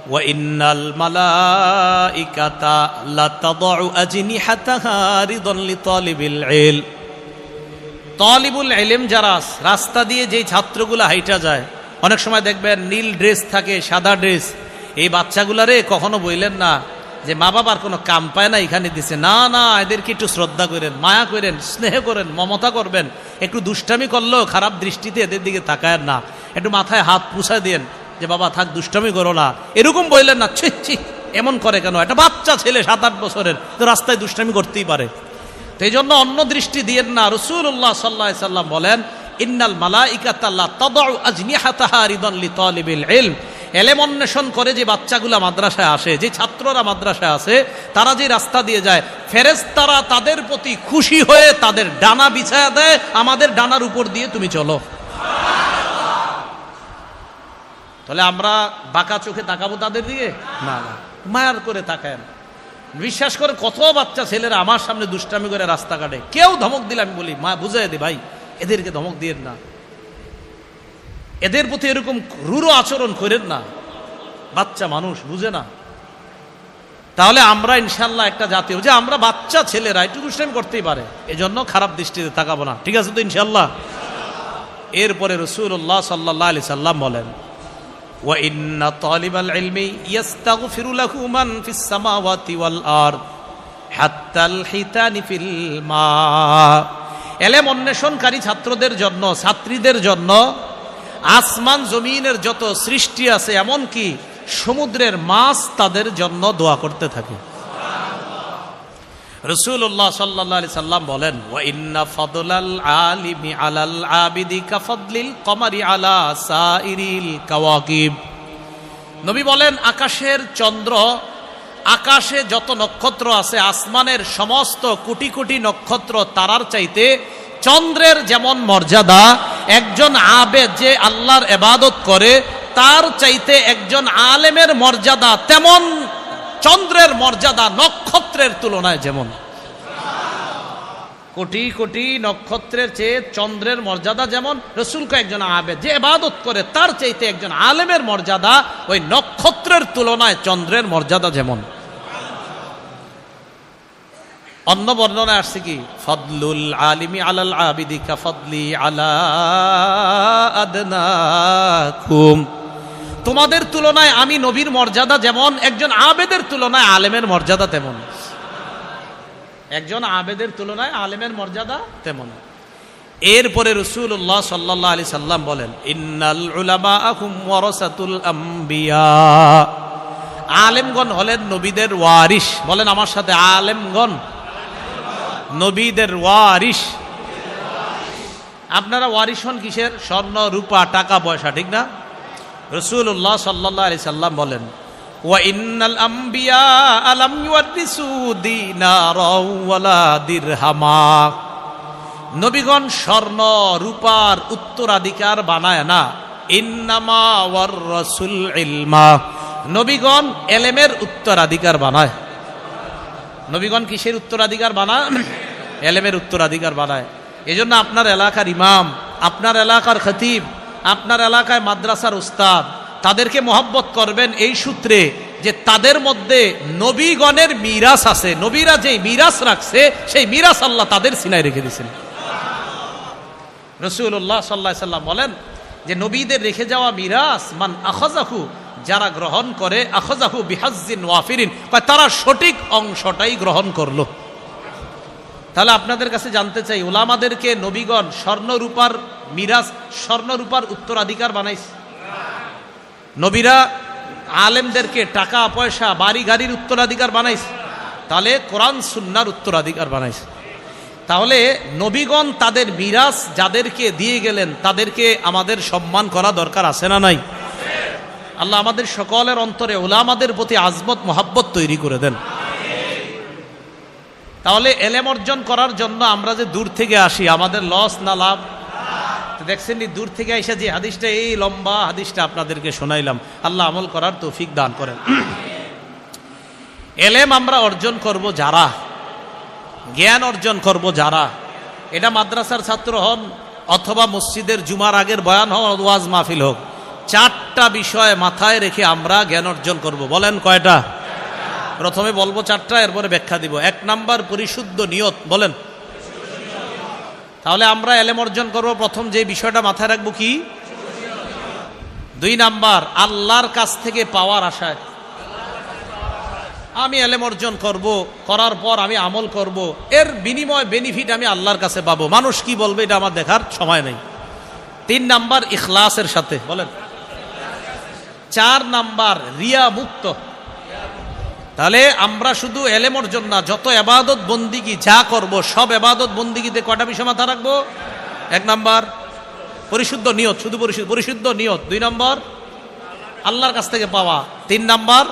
ওয়া ইন্নাল মালাইকাতা লাতাদউ আজনিহাতাহা রিদান লিতালিবিল ইলম। তালিবুল ইলম যারা রাস্তা দিয়ে যেই ছাত্রগুলো হাইটা যায়, অনেক সময় দেখবেন নীল ড্রেস থাকে, সাদা ড্রেস, এই বাচ্চাগুলারে কখনো বললেন না যে মা বাবার কোনো কাম পায় না এখানে দিছে, না না, এদেরকে একটু শ্রদ্ধা করেন, মায়া করেন, স্নেহ করেন, মমতা করবেন। একটু দুষ্টামি করলেও খারাপ দৃষ্টিতে এদের দিকে তাকায় না, একটু মাথায় হাত পুছায় দেন যে বাবা থাক, দুষ্টামি করো না, এরকম বললেন না। ছি ছি, এমন করে কেন? একটা বাচ্চা ছেলে 7-8 বছরের, তো রাস্তায় দুষ্টামি করতেই পারে। তো এই জন্য অন্য দৃষ্টি দিয়েন না। রাসূলুল্লাহ সাল্লাল্লাহু আলাইহি সাল্লাম বলেন, ইন্নাল মালাইকাতা লা তাদউ আজনিহাতাহা রিদান লিতালিবিল ইলম। ইলম অন্বেষণ করে যে বাচ্চাগুলা মাদ্রাসায় আসে, যে ছাত্ররা মাদ্রাসায় আসে, তারা যে রাস্তা দিয়ে যায়, ফেরেশতারা তাদের প্রতি খুশি হয়ে তাদের ডানা বিছায়া দেয়, আমাদের ডানার উপর দিয়ে তুমি চলো। তাহলে আমরা বাঁকা চোখে তাকাবো তাদের দিকে? না না, মায়ার করে তাকায়। বিশ্বাস করে কত বাচ্চা ছেলেরা আমার সামনে দুষ্টামি করে রাস্তা কাটে, কেউ ধমক দিলে আমি বলি মা বুঝাই দে ভাই, এদেরকে ধমক দিয়েন না, এদের প্রতি এরকম রূঢ় আচরণ করেন না, বাচ্চা মানুষ বুঝে না। তাহলে আমরা ইনশাল্লাহ একটা জাতীয় যে আমরা বাচ্চা ছেলেরা একটু দুষ্টামি করতেই পারে, এজন্য খারাপ দৃষ্টিতে তাকাবো না, ঠিক আছে তো ইনশাল্লাহ। এরপরে রাসূলুল্লাহ সাল্লাল্লাহু আলাইহি সাল্লাম বলেন, ওয়া ইন্না তালিবাল ইলমি ইস্তাগফিরু লাহু মান ফিস সামাওয়াতি ওয়াল আরদ হাত্তাল হিতানি ফিল মা। ইলম অন্বেষণকারী ছাত্রদের জন্য, ছাত্রীদের জন্য আসমান জমিনের যত সৃষ্টি আছে, এমনকি সমুদ্রের মাছ তাদের জন্য দোয়া করতে থাকে। রাসূলুল্লাহ সাল্লাল্লাহু আলাইহি সাল্লাম বলেন, ওয়া ইন্না ফাদলাল আলিমি আলাল আবিদি কাফাদলিল কমারি আলা সাইরিল কাওয়াকিব। নবী বলেন, আকাশের চন্দ্র, আকাশে যত নক্ষত্র আছে, আসমানের সমস্ত কোটি কোটি নক্ষত্র তারার চাইতে চন্দ্রের যেমন মর্যাদা, একজন আবেদ যে আল্লাহর ইবাদত করে তার চাইতে একজন আলেমের মর্যাদা তেমন চন্দ্রের মর্যাদা নক্ষত্রের তুলনায় যেমন। কোটি কোটি নক্ষত্রের চেয়ে চন্দ্রের মর্যাদা যেমন, রাসূল একজন আবেদ যে ইবাদত করে তার চাইতে একজন আলেমের মর্যাদা ওই নক্ষত্রের তুলনায় চন্দ্রের মর্যাদা যেমন। অন্য বর্ণনায় আসছে কি, ফদলুল আলিমি আলাল আবিদি কাফদলি আলা আদনাকুম। তোমাদের তুলনায় আমি নবীর মর্যাদা যেমন, একজন আবেদের তুলনায় আলেমের মর্যাদা তেমন। একজন আবেদের তুলনায় আলেমের মর্যাদা তেমন। এরপরে রাসূলুল্লাহ সাল্লাল্লাহু আলাইহি সাল্লাম বলেন, ইন্নাল উলামা হুম ওয়ারাসাতুল আম্বিয়া। আলেমগণ হলেন নবীদের ওয়ারিস। বলেন আমার সাথে, আলেমগণ নবীদের ওয়ারিস। আপনারা ওয়ারিস হন কিসের? স্বর্ণ, রূপা, টাকা পয়সা, ঠিক না? রাসূলুল্লাহ সাল্লাল্লাহু আলাইহি সাল্লাম বলেন, ওয়া ইন্নাল আম্বিয়া আলাম ইউরিসু দিনারাও ওয়ালা দিরহামা। নবীগণ স্বর্ণ রূপার উত্তরাধিকার বানায় না, ইন্নামা ওয়ারাসুল ইলমা। নবীগণ ইলমের উত্তরাধিকার বানায়। নবীগণ কিসের উত্তরাধিকার বানায়? ইলমের উত্তরাধিকার বানায়। এজন্য আপনার এলাকার ইমাম, আপনার এলাকার খতিব, আপনার এলাকায় মাদ্রাসার উস্তাদ, তাদেরকে মহব্বত করবেন এই সূত্রে যে তাদের মধ্যে নবীগণের মিরাস আছে। নবীরা যেই মিরাস রাখছে সেই মিরাস আল্লাহ তাদের সিনায় রেখে দিয়েছেন। রাসূলুল্লাহ সাল্লাল্লাহু আলাইহি সাল্লাম বলেন যে নবীদের রেখে যাওয়া মিরাস মান আখাযাহু, যারা গ্রহণ করে, আখাযাহু বিহাজ্জিন ওয়াফিরিন, তারা সঠিক অংশটাই গ্রহণ করলো। তাহলে আপনাদের কাছে জানতে চাই, উলামাদেরকে নবীগণ স্বর্ণরূপার মিরাস, স্বর্ণরূপার উত্তরাধিকার বানাইছে? নবীরা আলেমদেরকে টাকা পয়সা, বাড়ি গাড়ির উত্তরাধিকার বানাইছে? তাহলে কোরআন সুন্নাহর উত্তরাধিকার বানাইছে। তাহলে নবীগণ তাদের মিরাস যাদেরকে দিয়ে গেলেন তাদেরকে আমাদের সম্মান করা দরকার আছে না নাই? আল্লাহ আমাদের সকলের অন্তরে উলামাদের প্রতি আজমত মোহাব্বত তৈরি করে দেন। তাহলে এলেম অর্জন করার জন্য আমরা যে দূর থেকে আসি, আমাদের লস না লাভ? দেখছেন নি, দূর থেকে এসে যে হাদিসটা, এই লম্বা হাদিসটা আপনাদেরকে শোনাইলাম, আল্লাহ আমল করার তৌফিক দান করেন। এলেম আমরা অর্জন করব যারা, জ্ঞান অর্জন করব যারা, এটা মাদ্রাসার ছাত্র হন অথবা মসজিদের জুমার আগের বয়ান হোক, ওয়াজ মাহফিল হোক, চারটা বিষয় মাথায় রেখে আমরা জ্ঞান অর্জন করব। বলেন কয়টা? প্রথমে বলবো চারটা, এরপরে ব্যাখ্যা দিব। 1 নাম্বার পরিশুদ্ধ নিয়ত। বলেন। তাহলে আমরা এলেম অর্জন করব, প্রথম যে বিষয়টা মাথায় রাখবো কি? 2 নাম্বার আল্লাহর কাছ থেকে পাওয়ার আশায়। আমি এলেম অর্জন করব, করার পর আমি আমল করব, এর বিনিময় বেনিফিট আমি আল্লাহর কাছে পাবো, মানুষ কি বলবে এটা আমার দেখার সময় নেই। 3 নাম্বার ইখলাসের সাথে। বলেন। 4 নাম্বার রিয়া মুক্ত। তাহলে আমরা শুধু এলেম অর্জন না, যত ইবাদত বন্দিগি যা করব সব ইবাদত বন্দিগিতে কয়টা বিষয় মাথা রাখবো? 1 নাম্বার পরিশুদ্ধ নিয়ত, শুধু পরিশুদ্ধ নিয়ত। 2 নাম্বার আল্লাহর কাছ থেকে পাওয়া। 3 নাম্বার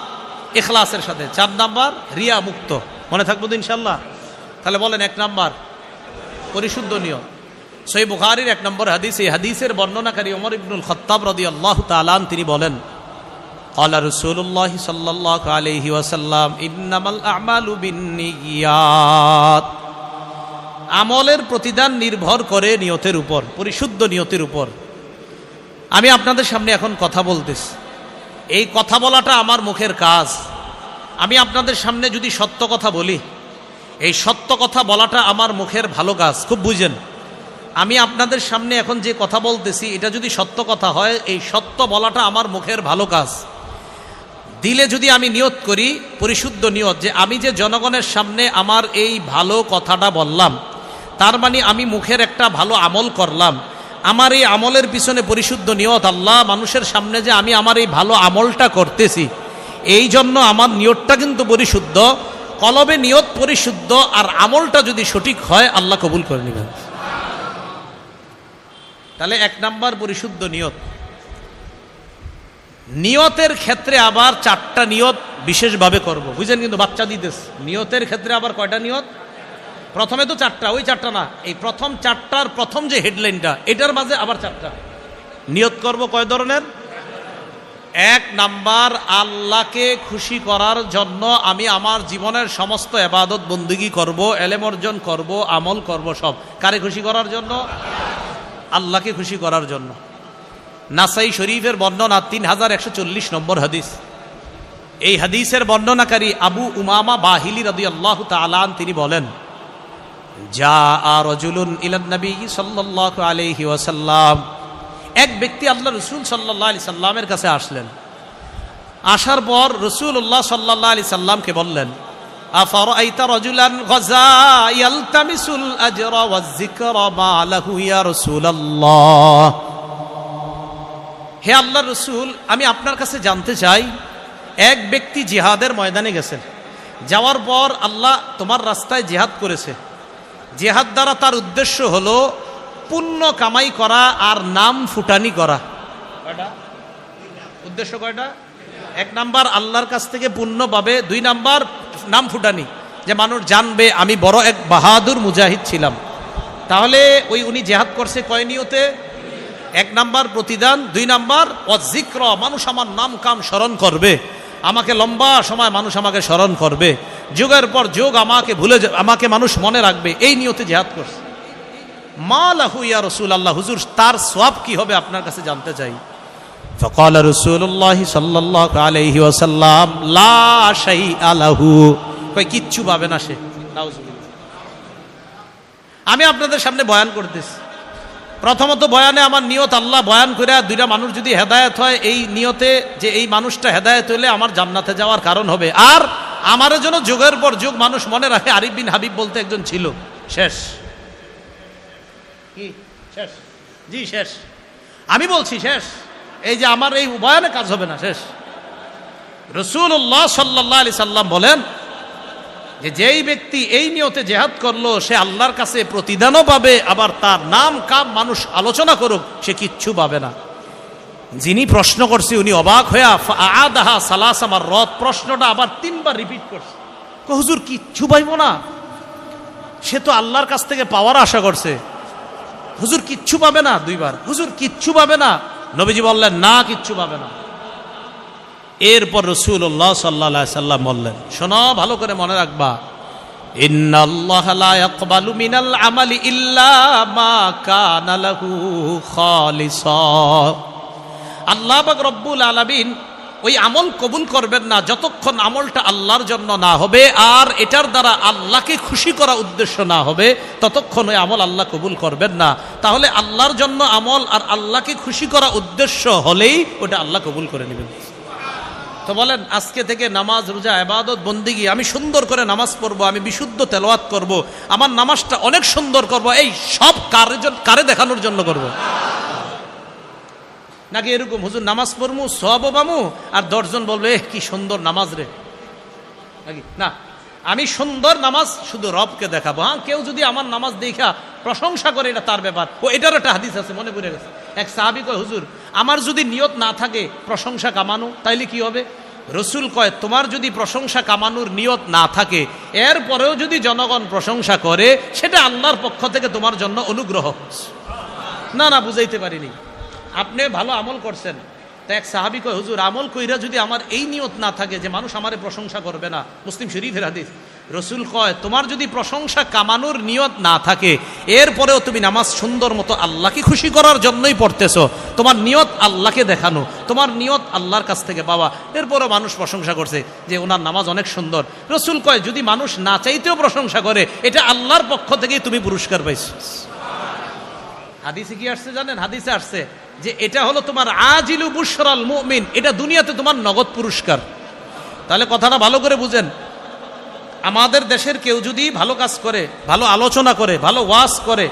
ইখলাসের সাথে। 4 নাম্বার রিয়া মুক্ত। মনে থাকবো তো ইনশাল্লাহ? তাহলে বলেন 1 নাম্বার পরিশুদ্ধ নিয়ত। সহিহ বুখারীর 1 নম্বর হাদিস, এই হাদিসের বর্ণনাকারী ওমর ইবনুল খাত্তাব রাদিয়াল্লাহু তাআলা তিনি বলেন, ক্বালা রাসূলুল্লাহ সাল্লাল্লাহু আলাইহি ওয়াসাল্লাম ইন্নামাল আ'মালু বিন্নিয়াত। আমলের প্রতিদান নির্ভর করে নিয়তের উপর, পরিশুদ্ধ নিয়তের উপর। আমি আপনাদের সামনে এখন কথা বলতেছি, এই কথা বলাটা আমার মুখের কাজ। আমি আপনাদের সামনে যদি সত্য কথা বলি, এই সত্য কথা বলাটা আমার মুখের ভালো কাজ। খুব বুঝেন, আমি আপনাদের সামনে এখন যে কথা বলতেছি এটা যদি সত্য কথা হয়, এই সত্য বলাটা আমার মুখের ভালো কাজ। দিলে যদি আমি নিয়ত করি, পরিশুদ্ধ নিয়ত, যে আমি যে জনগণের সামনে আমার এই ভালো কথাটা বললাম, তার মানে আমি মুখের একটা ভালো আমল করলাম। আমার এই আমলের পিছনে পরিশুদ্ধ নিয়ত, আল্লাহ মানুষের সামনে যে আমি আমার এই ভালো আমলটা করতেছি, এই জন্য আমার নিয়তটা কিন্তু পরিশুদ্ধ। কলবে নিয়ত পরিশুদ্ধ, আর আমলটা যদি সঠিক হয় আল্লাহ কবুল করে নেবেন। তাহলে 1 নাম্বার পরিশুদ্ধ নিয়ত। নিয়তের ক্ষেত্রে আবার 4টা নিয়ত বিশেষভাবে করব, বুঝেন? কিন্তু বাচ্চা দিতেছে, নিয়তের ক্ষেত্রে আবার কয়টা নিয়ত? প্রথমে তো 4টা, ওই 4টা না, এই প্রথম 4টার প্রথম যে হেডলাইনটা, এটার মাঝে আবার 4টা নিয়ত করব। কয় ধরনের? 1 নাম্বার, আল্লাহকে খুশি করার জন্য আমি আমার জীবনের সমস্ত ইবাদত বন্দেগী করব, এলেম অর্জন করব, আমল করব, সব কারে খুশি করার জন্য? আল্লাহকে খুশি করার জন্য। নাসাই শরীফের বর্ণনা 3140 নম্বর হাদিস। এই হাদিসের বর্ণনাকারী আবু উমামা বাহিলি রাদিয়াল্লাহু তাআলা আন, তিনি বলেন, জাআ রাজুলুন ইলান নবী সাল্লাল্লাহু আলাইহি ওয়াসাল্লাম, এক ব্যক্তি আল্লাহ রাসূল সাল্লাল্লাহু আলাইহি সাল্লামের কাছে আসলেন। আসার পর রাসূলুল্লাহ সাল্লাল্লাহু আলাইহি সাল্লামকে বললেন, আফারাইতা রাজুলান গাজা ইয়ালতামিসুল আজরা ওয়াজ যিকরা মা লাহু ইয়া রাসূলুল্লাহ। হে আল্লাহর রাসূল, আমি আপনার কাছে জানতে চাই, এক ব্যক্তি জিহাদের ময়দানে গেছেন, যাওয়ার পর আল্লাহ তোমার রাস্তায় জিহাদ করেছে। জিহাদ দ্বারা তার উদ্দেশ্য হলো পুণ্য কামাই করা আর নাম ফুটানি করা। কয়টা উদ্দেশ্য? কয়টা? 1 নাম্বার আল্লাহর কাছ থেকে পুণ্য পাবে, 2 নাম্বার নাম ফুটানি, যে মানুষ জানবে আমি বড় এক বাহাদুর মুজাহিদ ছিলাম। তাহলে উনি জিহাদ করছে কয় নিয়তে? 1 নাম্বার প্রতিদান, 2 নাম্বার ওয়াজিক্র, মানুষ আমার নাম কাম স্মরণ করবে, আমাকে লম্বা সময় মানুষ আমাকে স্মরণ করবে, যুগের পর যুগ আমাকে মানুষ মনে রাখবে, এই নিয়তে জিহাদ করছে। মা লাহু ইয়া রাসূলুল্লাহ, হুজুর তার সওয়াব কি হবে আপনার কাছে জানতে চাই। ফাকালা রাসূলুল্লাহ সাল্লাল্লাহু আলাইহি ওয়াসাল্লাম লা শাইআ লাহু, কই কিচ্ছু পাবে না সে। নাউজুবিল্লাহ। আমি আপনাদের সামনে বয়ান করতেছি, প্রথমত বয়ানে আমার নিয়ত আল্লাহ বয়ান করে 2টা মানুষ যদি হেদায়েত হয়, এই নিয়তে যে এই মানুষটা হেদায়েত হলে আমার জান্নাতে যাওয়ার কারণ হবে, আর আমার জন্য যুগের পর যুগ মানুষ মনে রাখে আরিফ বিন হাবিব বলতে একজন ছিল। শেষ। কি শেষ? জি শেষ। আমি বলছি শেষ। এই যে আমার এই বয়ানে কাজ হবে না, শেষ। রাসূলুল্লাহ সাল্লাল্লাহু আলাইহি সাল্লাম বলেন যে যেই ব্যক্তি এই নিয়তে জিহাদ করলো, সে আল্লাহর কাছে প্রতিদানও পাবে, আবার তার নাম কাম মানুষ আলোচনা করুক, সে কিচ্ছু পাবে না। যিনি প্রশ্ন করছে উনি অবাক হয়ে আদাহা সালাসা মাররাত, প্রশ্নটা আবার 3বার রিপিট করছে। হুজুর কিচ্ছু পাইব না? সে তো আল্লাহর কাছ থেকে পাওয়ার আশা করছে। হুজুর কিচ্ছু পাবে না? 2বার। হুজুর কিচ্ছু পাবে না? নবীজি বললেন না, কিচ্ছু পাবে না। এরপর রাসূলুল্লাহ সাল্লাল্লাহু আলাইহি সাল্লাম বললেন, শোনো ভালো করে মনে রাখবা, ইন্নাল্লাহা লা ইয়াকবালু মিনাল আমালি ইল্লা মা কানা লাহু খালিসা। আল্লাহ পাক রব্বুল আলামিন ওই আমল কবুল করবেন না যতক্ষণ আমলটা আল্লাহর জন্য না হবে, আর এটার দ্বারা আল্লাহকে খুশি করা উদ্দেশ্য না হবে, ততক্ষণ ওই আমল আল্লাহ কবুল করবেন না। তাহলে আল্লাহর জন্য আমল আর আল্লাহকে খুশি করা উদ্দেশ্য হলেই ওটা আল্লাহ কবুল করে নেবেন। তো বলেন, আজকে থেকে নামাজ, রোজা, ইবাদত, বন্দেগী, আমি সুন্দর করে নামাজ পড়বো, আমি বিশুদ্ধ তেলাওয়াত করব, আমার নামাজটা অনেক সুন্দর করব, এই সব কারে দেখানোর জন্য করব? নাকি এরকম হুজুর নামাজ পড়মু সওয়াবও পামু আর 10 জন বলবে কি সুন্দর নামাজ রে? নাকি না, আমি সুন্দর নামাজ শুধু রবকে দেখাবো। হ্যাঁ, কেউ যদি আমার নামাজ দেখা প্রশংসা করে এটা তার ব্যাপার। ও এটার একটা হাদিস আছে, মনে পড়ে গেছে। এক সাহাবী কয়, হুজুর আমার যদি নিয়ত না থাকে প্রশংসা কামানো, তাইলে কি হবে? রসুল কয়, তোমার যদি প্রশংসা কামানোর নিয়ত না থাকে, এরপরেও যদি জনগণ প্রশংসা করে, সেটা আল্লাহর পক্ষ থেকে তোমার জন্য অনুগ্রহ। না বুঝাইতে পারিনি। আপনি ভালো আমল করছেন, তা এক সাহাবী কয়, হুজুর আমল কইরা যদি আমার এই নিয়ত না থাকে যে মানুষ আমারে প্রশংসা করবে না, মুসলিম শরীফের হাদিস, রসুল কয় তোমার যদি প্রশংসা কামানোর নিয়ত না থাকে, এরপরেও তুমি নামাজ সুন্দর মতো আল্লাহকে খুশি করার জন্যই পড়তেছো, তোমার নিয়ত আল্লাহকে দেখানো, তোমার নিয়ত আল্লাহর কাছ থেকে পাওয়া, এরপরেও মানুষ প্রশংসা করছে যে ওনার নামাজ অনেক সুন্দর, রসুল কয় যদি মানুষ না চাইতেও প্রশংসা করে, এটা আল্লাহর পক্ষ থেকেই তুমি পুরস্কার পাইছো। হাদিসে কি আসছে জানেন? হাদিসে আসছে যে এটা হলো তোমার আজিলু বুশরাল মুমিন, এটা দুনিয়াতে তোমার নগদ পুরস্কার। তাহলে কথাটা ভালো করে বুঝেন, আমাদের দেশের কেউ যদি ভালো কাজ করে, ভালো আলোচনা করে, ভালো ওয়াজ করে,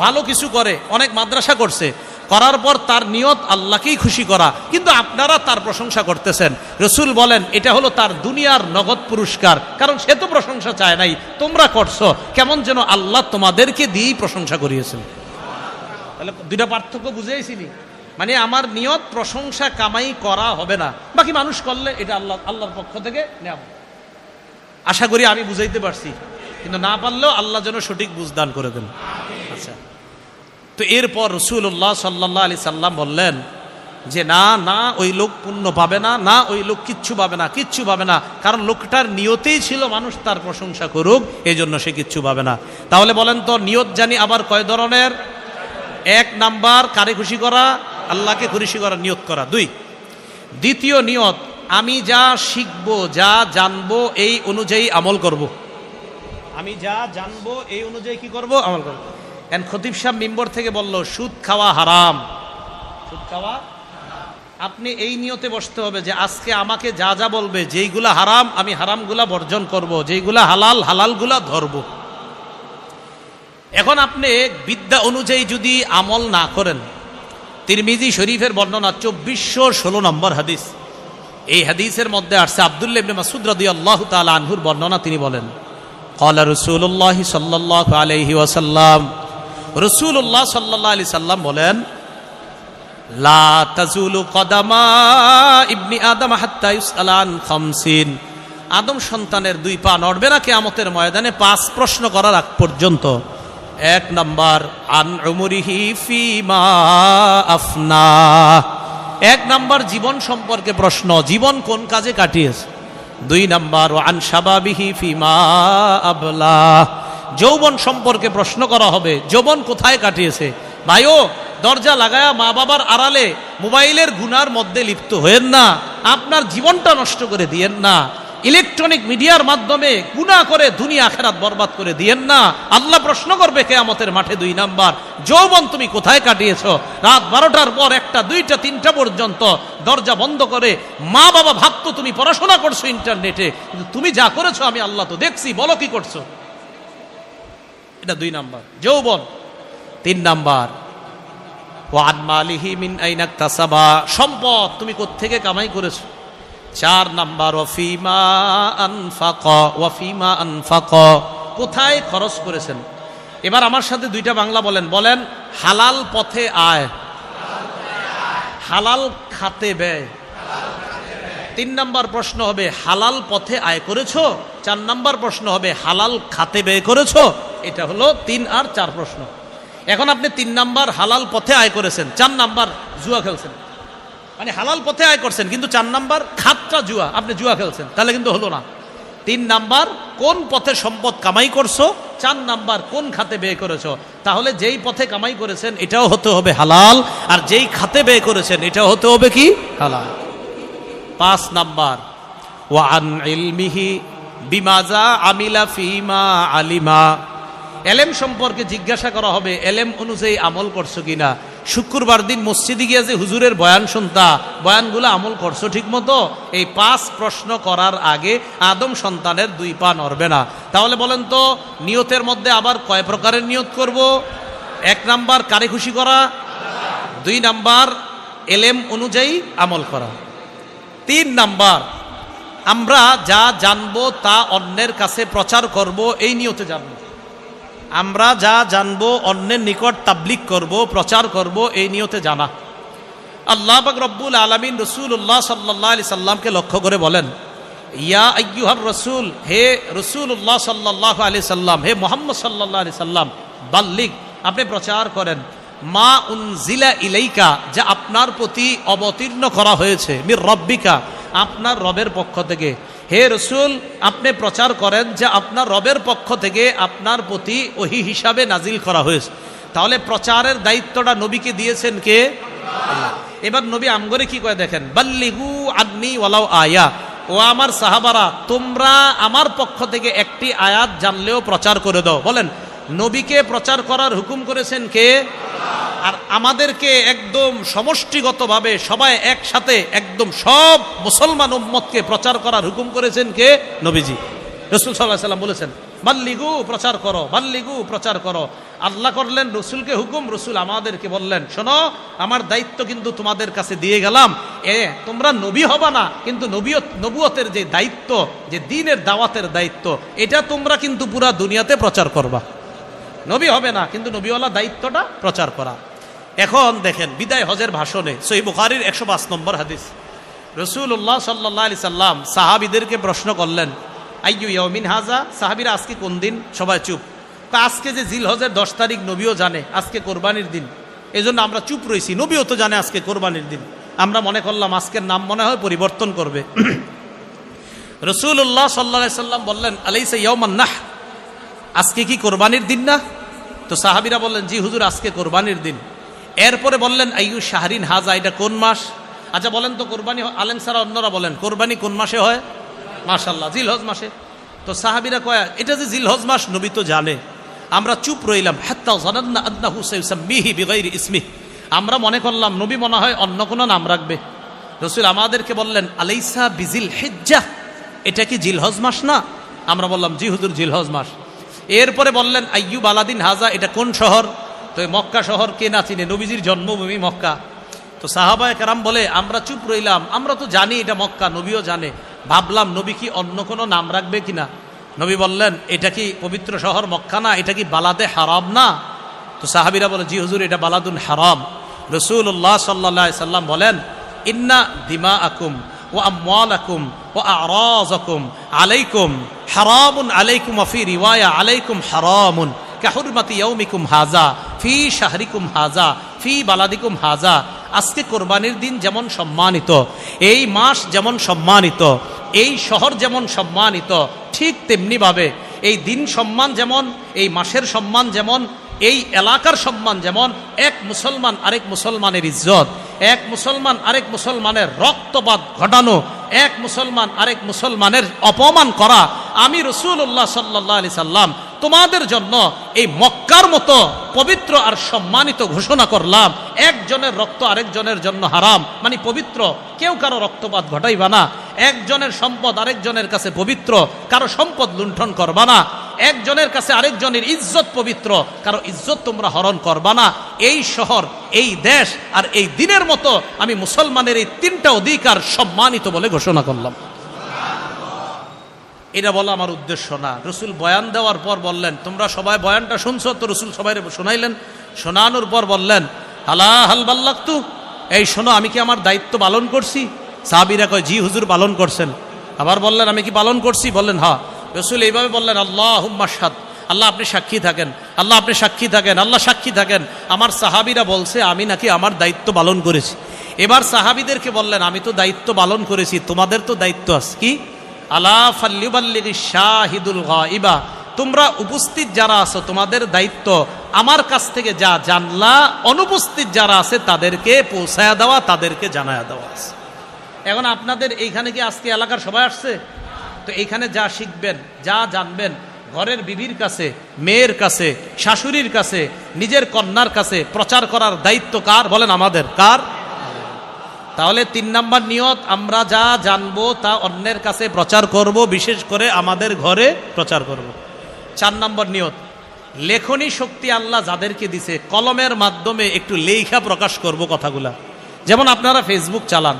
ভালো কিছু করে, অনেক মাদ্রাসা করছে, করার পর তার নিয়ত আল্লাহকেই খুশি করা, কিন্তু আপনারা তার প্রশংসা করতেছেন, রসুল বলেন এটা হলো তার দুনিয়ার নগদ পুরস্কার, কারণ সে তো প্রশংসা চায় নাই, তোমরা করছো, কেমন যেন আল্লাহ তোমাদেরকে দিয়েই প্রশংসা করিয়েছেন। তাহলে দুইটা পার্থক্য বুঝেইছিনি, মানে আমার নিয়ত প্রশংসা কামাই করা হবে না, বাকি মানুষ করলে এটা আল্লাহর পক্ষ থেকে নেওয়া। আশা করি আমি বুঝাইতে পারছি, কিন্তু না পারলেও আল্লাহ যেন সঠিক বুঝদান করে দেন। আচ্ছা, তো এরপর রাসূলুল্লাহ সাল্লাল্লাহু আলাইহি সাল্লাম বললেন যে না না, ওই লোক পুণ্য পাবে না, না ওই লোক কিচ্ছু পাবে না, কিচ্ছু পাবে না, কারণ লোকটার নিয়তেই ছিল মানুষ তার প্রশংসা করুক, এই জন্য সে কিচ্ছু পাবে না। তাহলে বলেন তো নিয়ত জানি আবার কয় ধরনের? এক নাম্বার কারে খুশি করা, আল্লাহকে খুশি করা নিয়ত করা। দুই, দ্বিতীয় নিয়ত আমি যা শিখবো, যা জানবো এই অনুযায়ী আমল করব। আমি যা জানবো এই অনুযায়ী কি করব? আমল করব। এন খতিব সাহেব মিম্বর থেকে বলল সুদ খাওয়া হারাম, সুদ খাওয়া, আপনি এই নিয়তে বসতে হবে যে আজকে আমাকে যা যা বলবে, যেইগুলা হারাম আমি হারামগুলা বর্জন করব, যেইগুলা হালাল হালালগুলা ধরব। এখন আপনি বিদ্যা অনুযায়ী যদি আমল না করেন, তিরমিজি শরীফের বর্ণনা 2416 নম্বর হাদিস, এই হাদিসের মধ্যে আসছে আব্দুল্লাহ ইবনে মাসউদ রাদিয়াল্লাহু তাআলা আনহুর বর্ণনা, তিনি বলেন ক্বালা রাসূলুল্লাহ সাল্লাল্লাহু আলাইহি ওয়াসাল্লাম, রাসূলুল্লাহ সাল্লাল্লাহু আলাইহি সাল্লাম বলেন লা তাজুলু কদামা ইবনি আদম হাত্তা ইউসআলা আন খামসিন, আদম সন্তানের দুই পা নড়বে না কিয়ামতের ময়দানে 5 প্রশ্ন করার আগ পর্যন্ত। এক নাম্বার আন উমরিহি ফিমা আফনা, এক নাম্বার জীবন সম্পর্কে প্রশ্ন, জীবন কোন কাজে কাটিয়েছে। দুই নাম্বার আন শাবাবিহি ফিমা আবলা, যৌবন সম্পর্কে প্রশ্ন করা হবে, যৌবন কোথায় কাটিয়েছে। ভাইও দরজা লাগায়া মা বাবার আড়ালে মোবাইলের গুনার মধ্যে লিপ্ত হয়েন না, আপনার জীবনটা নষ্ট করে দিয়েন না, ইলেকট্রনিক মিডিয়ার মাধ্যমে গুনাহ করে দুনিয়া আখিরাত বরবাদ করে দিয়েন না। আল্লাহ প্রশ্ন করবে কিয়ামতের মাঠে। দুই নাম্বার যৌবন তুমি কোথায় কাটিয়েছো, রাত 12টার পর 1টা 2টা 3টা পর্যন্ত দরজা বন্ধ করে মা বাবা ভাবতো তুমি পড়াশোনা করছো ইন্টারনেটে, কিন্তু তুমি যা করেছো আমি আল্লাহ তো দেখছি, বলো কি করছো। এটা 2 নাম্বার যৌবন। 3 নাম্বার ওয়ান মালিহি মিন আইনা ইকতাসাবা, সম্পদ তুমি কোত্থেকে কামাই করেছো। 4 নাম্বার ওয়াফিমা আনফাকা, ওয়াফিমা আনফাকা, কোথায় খরচ করেছেন। এবার আমার সাথে 2টা বাংলা বলেন, বলেন হালাল পথে আয়, হালাল খাতে ব্যয়। 3 নাম্বার প্রশ্ন হবে হালাল পথে আয় করেছো। 4 নাম্বার প্রশ্ন হবে হালাল খাতে ব্যয় করেছো। এটা হলো 3 আর 4 প্রশ্ন। এখন আপনি 3 নাম্বার হালাল পথে আয় করেছেন, 4 নাম্বার জুয়া খেলছেন, মানে হালাল পথে আয় করছেন কিন্তু 4 নাম্বার খাতটা জুয়া, আপনি জুয়া খেলছেন, তাহলে কিন্তু হলো না। 3 নাম্বার কোন পথে সম্পদ কামাই করছো, 4 নাম্বার কোন খাতে ব্যয় করেছো। তাহলে যেই পথে কামাই করেছেন এটাও হতে হবে হালাল, আর যেই খাতে ব্যয় করেছেন এটাও হতে হবে কি হালাল। 5 নাম্বার ওয়া আন ইলমিহি বিমাজা আমিলা ফিমা আলিমা, এলেম সম্পর্কে জিজ্ঞাসা করা হবে, এলেম অনুযায়ী আমল করছো কিনা। শুক্রবার দিন মসজিদে গিয়ে যে হুজুরের বয়ান শুনতা, বয়ানগুলো আমল করছো ঠিক মতো। এই 5 প্রশ্ন করার আগে আদম সন্তানের 2 পা নড়বে না। তাহলে বলেন তো নিয়তের মধ্যে আবার কয় প্রকারের নিয়ত করব। 1 নাম্বার কারে খুশি করা, 2 নাম্বার এলেম অনুযায়ী আমল করা, 3 নাম্বার আমরা যা জানবো তা অন্যের কাছে প্রচার করব, এই নিয়তে জানবো। আমরা যা জানবো অন্যের নিকট তাবলীগ করব, প্রচার করব, এই নিয়তে জানা। আল্লাহ পাক রব্বুল আলামিন রাসূলুল্লাহ সাল্লাল্লাহু আলাইহি সাল্লামকে লক্ষ্য করে বলেন ইয়া আইয়ুহার রাসূল, হে রাসূলুল্লাহ সাল্লাল্লাহু আলাইহি সাল্লাম, হে মুহাম্মদ সাল্লাল্লাহু আলাইহি সাল্লাম, বাল্লিগ, আপনি প্রচার করেন। মা উনজিলা ইলাইকা, যা আপনার প্রতি অবতীর্ণ করা হয়েছে, মির রব্বিকা, আপনার রবের পক্ষ থেকে। হে রসুল, আপনি প্রচার করেন যে আপনার রবের পক্ষ থেকে আপনার প্রতি ওহী হিসাবে নাজিল করা হয়েছে। তাহলে প্রচারের দায়িত্বটা নবীকে দিয়েছেন কে? আল্লাহ। এবার নবী আমগরে কি করে দেখেন, বাল্লিগু আন্নি ওয়ালাউ আয়া, ও আমার সাহাবারা, তোমরা আমার পক্ষ থেকে একটি আয়াত জানলেও প্রচার করে দাও। বলেন, নবীকে প্রচার করার হুকুম করেছেন কে? আর আমাদেরকে একদম সমষ্টিগতভাবে সবাই একসাথে একদম সব মুসলমান উম্মতকে প্রচার করার হুকুম করেছেন কে? নবীজি। রাসূল সাল্লাল্লাহু আলাইহি ওয়াসাল্লাম বলেছেন, বাল্লিগু, প্রচার করো, বাল্লিগু, প্রচার করো। আল্লাহ করলেন রসুলকে হুকুম, রসুল আমাদেরকে বললেন, শোনো, আমার দায়িত্ব কিন্তু তোমাদের কাছে দিয়ে গেলাম। তোমরা নবী হবা না, কিন্তু নবুয়তের যে দায়িত্ব, যে দ্বীনের দাওয়াতের দায়িত্ব, এটা তোমরা কিন্তু পুরা দুনিয়াতে প্রচার করবা। নবী হবে না, কিন্তু নবীওয়ালা দায়িত্বটা প্রচার করা। এখন দেখেন, বিদায় হজের ভাষণে সহিহ বুখারীর 105 নম্বর হাদিস, রাসূলুল্লাহ সাল্লাল্লাহু আলাইহি সাল্লাম সাহাবীদেরকে প্রশ্ন করলেন, আইয়ু ইয়াউমিন হাজা, সাহাবীরা আজকে কোন দিন? সবাই চুপ। আজকে যে জিলহজের 10 তারিখ, নবীও জানে আজকে কোরবানির দিন, এই জন্য আমরা চুপ রয়েছি। নবীও তো জানে আজকে কোরবানির দিন, আমরা মনে করলাম আজকের নাম মনে হয় পরিবর্তন করবে। রাসূলুল্লাহ সাল্লাল্লাহু আলাইহি সাল্লাম বললেন, আলাইসা ইয়াউমান নাহ, আজকে কি কোরবানির দিন না? তো সাহাবীরা বললেন, জি হুজুর, আজকে কোরবানির দিন। এরপরে বললেন, আইয়ু শাহরিন হাজা, এটা কোন মাস? আচ্ছা বলেন তো, কোরবানি আলেম সারা অন্যরা বলেন, কোরবানি কোন মাসে হয়? মাশাআল্লাহ, জিলহজ মাসে। তো সাহাবীরা কয়, এটা যে জিলহজ মাস, নবী তো জানে। আমরা চুপ রইলাম, হাত্তা যানান্না আন্নাহু সাইয়ুসাম্মিহি বিগাইরি ইসমিহি, আমরা মনে করলাম নবী মনে হয় অন্য কোনো নাম রাখবে। রাসূল আমাদেরকে বললেন, আলাইসা বিজিল হিজ্জাহ, এটা কি জিলহজ মাস না? আমরা বললাম, জি হুজুর, জিলহজ মাস। এরপরে বললেন, আইয়ু বালাদিন হাজা, এটা কোন শহর? তো মক্কা শহর, কে না চিনে, নবীজির জন্মভূমি মক্কা। তো সাহাবায়ে কেরাম বলে, আমরা চুপ রইলাম, আমরা তো জানি এটা মক্কা, নবীও জানে। ভাবলাম নবী কি অন্য কোনো নাম রাখবে কিনা। নবী বললেন, এটা কি পবিত্র শহর মক্কা না? এটা কি বালাদে হারাম না? তো সাহাবীরা বলে, জি হুজুর, এটা বালাদুন হারাম। রাসূলুল্লাহ সাল্লাল্লাহু আলাইহি সাল্লাম বলেন, ইন্না দিমাআকুম ওয়া আমওয়ালাকুম ওয়া আরাযাকুম আলাইকুম হারামুন আলাইকুম ওয়া ফি রিওয়ায়া আলাইকুম হারামুন কাহুরমাতি ইয়াউমিকুম হাযা ফি শাহরিকুম হাযা ফি বালাদিকুম হাযা। আজকে কোরবানির দিন যেমন সম্মানিত, এই মাস যেমন সম্মানিত, এই শহর যেমন সম্মানিত, ঠিক তেমনিভাবে এই দিন সম্মান যেমন, এই মাসের সম্মান যেমন, এই এলাকার সম্মান যেমন, এক মুসলমান আরেক মুসলমানের ইজ্জত, এক মুসলমান আরেক মুসলমানের রক্তপাত ঘটানো, এক মুসলমান আরেক মুসলমানের অপমান করা, আমি রাসূলুল্লাহ সাল্লাল্লাহু আলাইহি সাল্লাম তোমাদের জন্য এই মক্কার মতো পবিত্র আর সম্মানিত ঘোষণা করলাম। একজনের রক্ত আরেকজনের জন্য হারাম, মানে পবিত্র, কেউ কারো রক্তপাত ঘটাইবা না। একজনের সম্পদ আরেকজনের কাছে পবিত্র, কারো সম্পদ লুণ্ঠন করবা না। একজনের কাছে আরেকজনের ইজ্জত পবিত্র, কারো ইজ্জত তোমরা হরণ করবা না। এই শহর, এই দেশ আর এই দিনের মতো আমি মুসলমানের এই 3টা অধিকার সম্মানিত বলে ঘোষণা করলাম। এটা বলা আমার উদ্দেশ্য না। রসুল বয়ান দেওয়ার পর বললেন, তোমরা সবাই বয়ানটা শুনছো তো? রসুল সবাই শোনাইলেন। শোনানোর পর বললেন, আলা হাল বাল্লাগতু, এই শোনো, আমি কি আমার দায়িত্ব পালন করছি? সাহাবীরা কয়, জি হুজুর, পালন করছেন। আবার বললেন, আমি কি পালন করছি? বললেন, হ্যাঁ। রসুল এইভাবে বললেন, আল্লাহুম্মা শাহাদ, আল্লাহ আপনি সাক্ষী থাকেন, আল্লাহ আপনি সাক্ষী থাকেন, আল্লাহ সাক্ষী থাকেন, আমার সাহাবীরা বলছে আমি নাকি আমার দায়িত্ব পালন করেছি। এবার সাহাবীদেরকে বললেন, আমি তো দায়িত্ব পালন করেছি, তোমাদের তো দায়িত্ব আছে। কি? আলা ফাল্লিবাল্লিগিশ শাহিদুল গায়বা, তোমরা উপস্থিত যারা আছো তোমাদের দায়িত্ব আমার কাছ থেকে যা জানলা, অনুপস্থিত যারা আছে তাদেরকে পৌঁছায়া দেওয়া, তাদেরকে জানায়া দেওয়া আছে। এখন আপনাদের এইখানে কি আজকে এলাকার সবাই আসছে? তো এইখানে যা শিখবেন, যা জানবেন, ঘরের বিবির কাছে, মেয়ের কাছে, শাশুড়ির কাছে, নিজের কন্যার কাছে প্রচার করার দায়িত্ব কার? বলেন, আমাদের। কার? তাহলে 3 নাম্বার নিয়ত, আমরা যা জানবো তা অন্যের কাছে প্রচার করব, বিশেষ করে আমাদের ঘরে প্রচার করব। 4 নাম্বার নিয়ত, লেখনী শক্তি আল্লাহ যাদেরকে দিছে, কলমের মাধ্যমে একটু লেখা প্রকাশ করব কথাগুলা। যেমন আপনারা ফেসবুক চালান,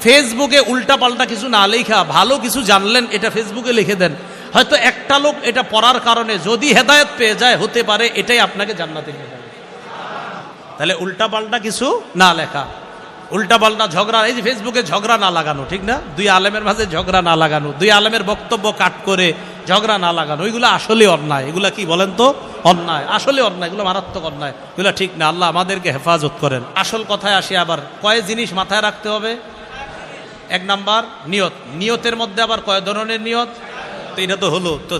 ফেসবুকে উল্টা পাল্টা কিছু না লেখা, ভালো কিছু জানলেন এটা ফেসবুকে লিখে দেন। হয়তো একটা লোক এটা পড়ার কারণে যদি হেদায়েত পেয়ে যায়, হতে পারে এটাই আপনাকে জান্নাতে নিয়ে যাবে। তাহলে উল্টা পাল্টা কিছু না লেখা। উল্টা পাল্টা ঝগড়া, এই যে ফেসবুকে ঝগড়া না লাগানো, ঠিক না? দুই আলেমের মাঝে ঝগড়া না লাগানো, দুই আলেমের বক্তব্য কাট করে ঝগড়া না লাগানো, এগুলো আসলে অন্যায়। এগুলা কি বলেন তো? অন্যায়, আসলে অন্যায়, এগুলো মারাত্মক অন্যায়, এগুলো ঠিক না। আল্লাহ আমাদেরকে হেফাজত করেন। আসল কথায় আসি, আবার কয় জিনিস মাথায় রাখতে হবে। এক নাম্বার নিয়ত। নিয়তের মধ্যে আবার কয় ধরনের নিয়ত? তো এটা তো হলো, তো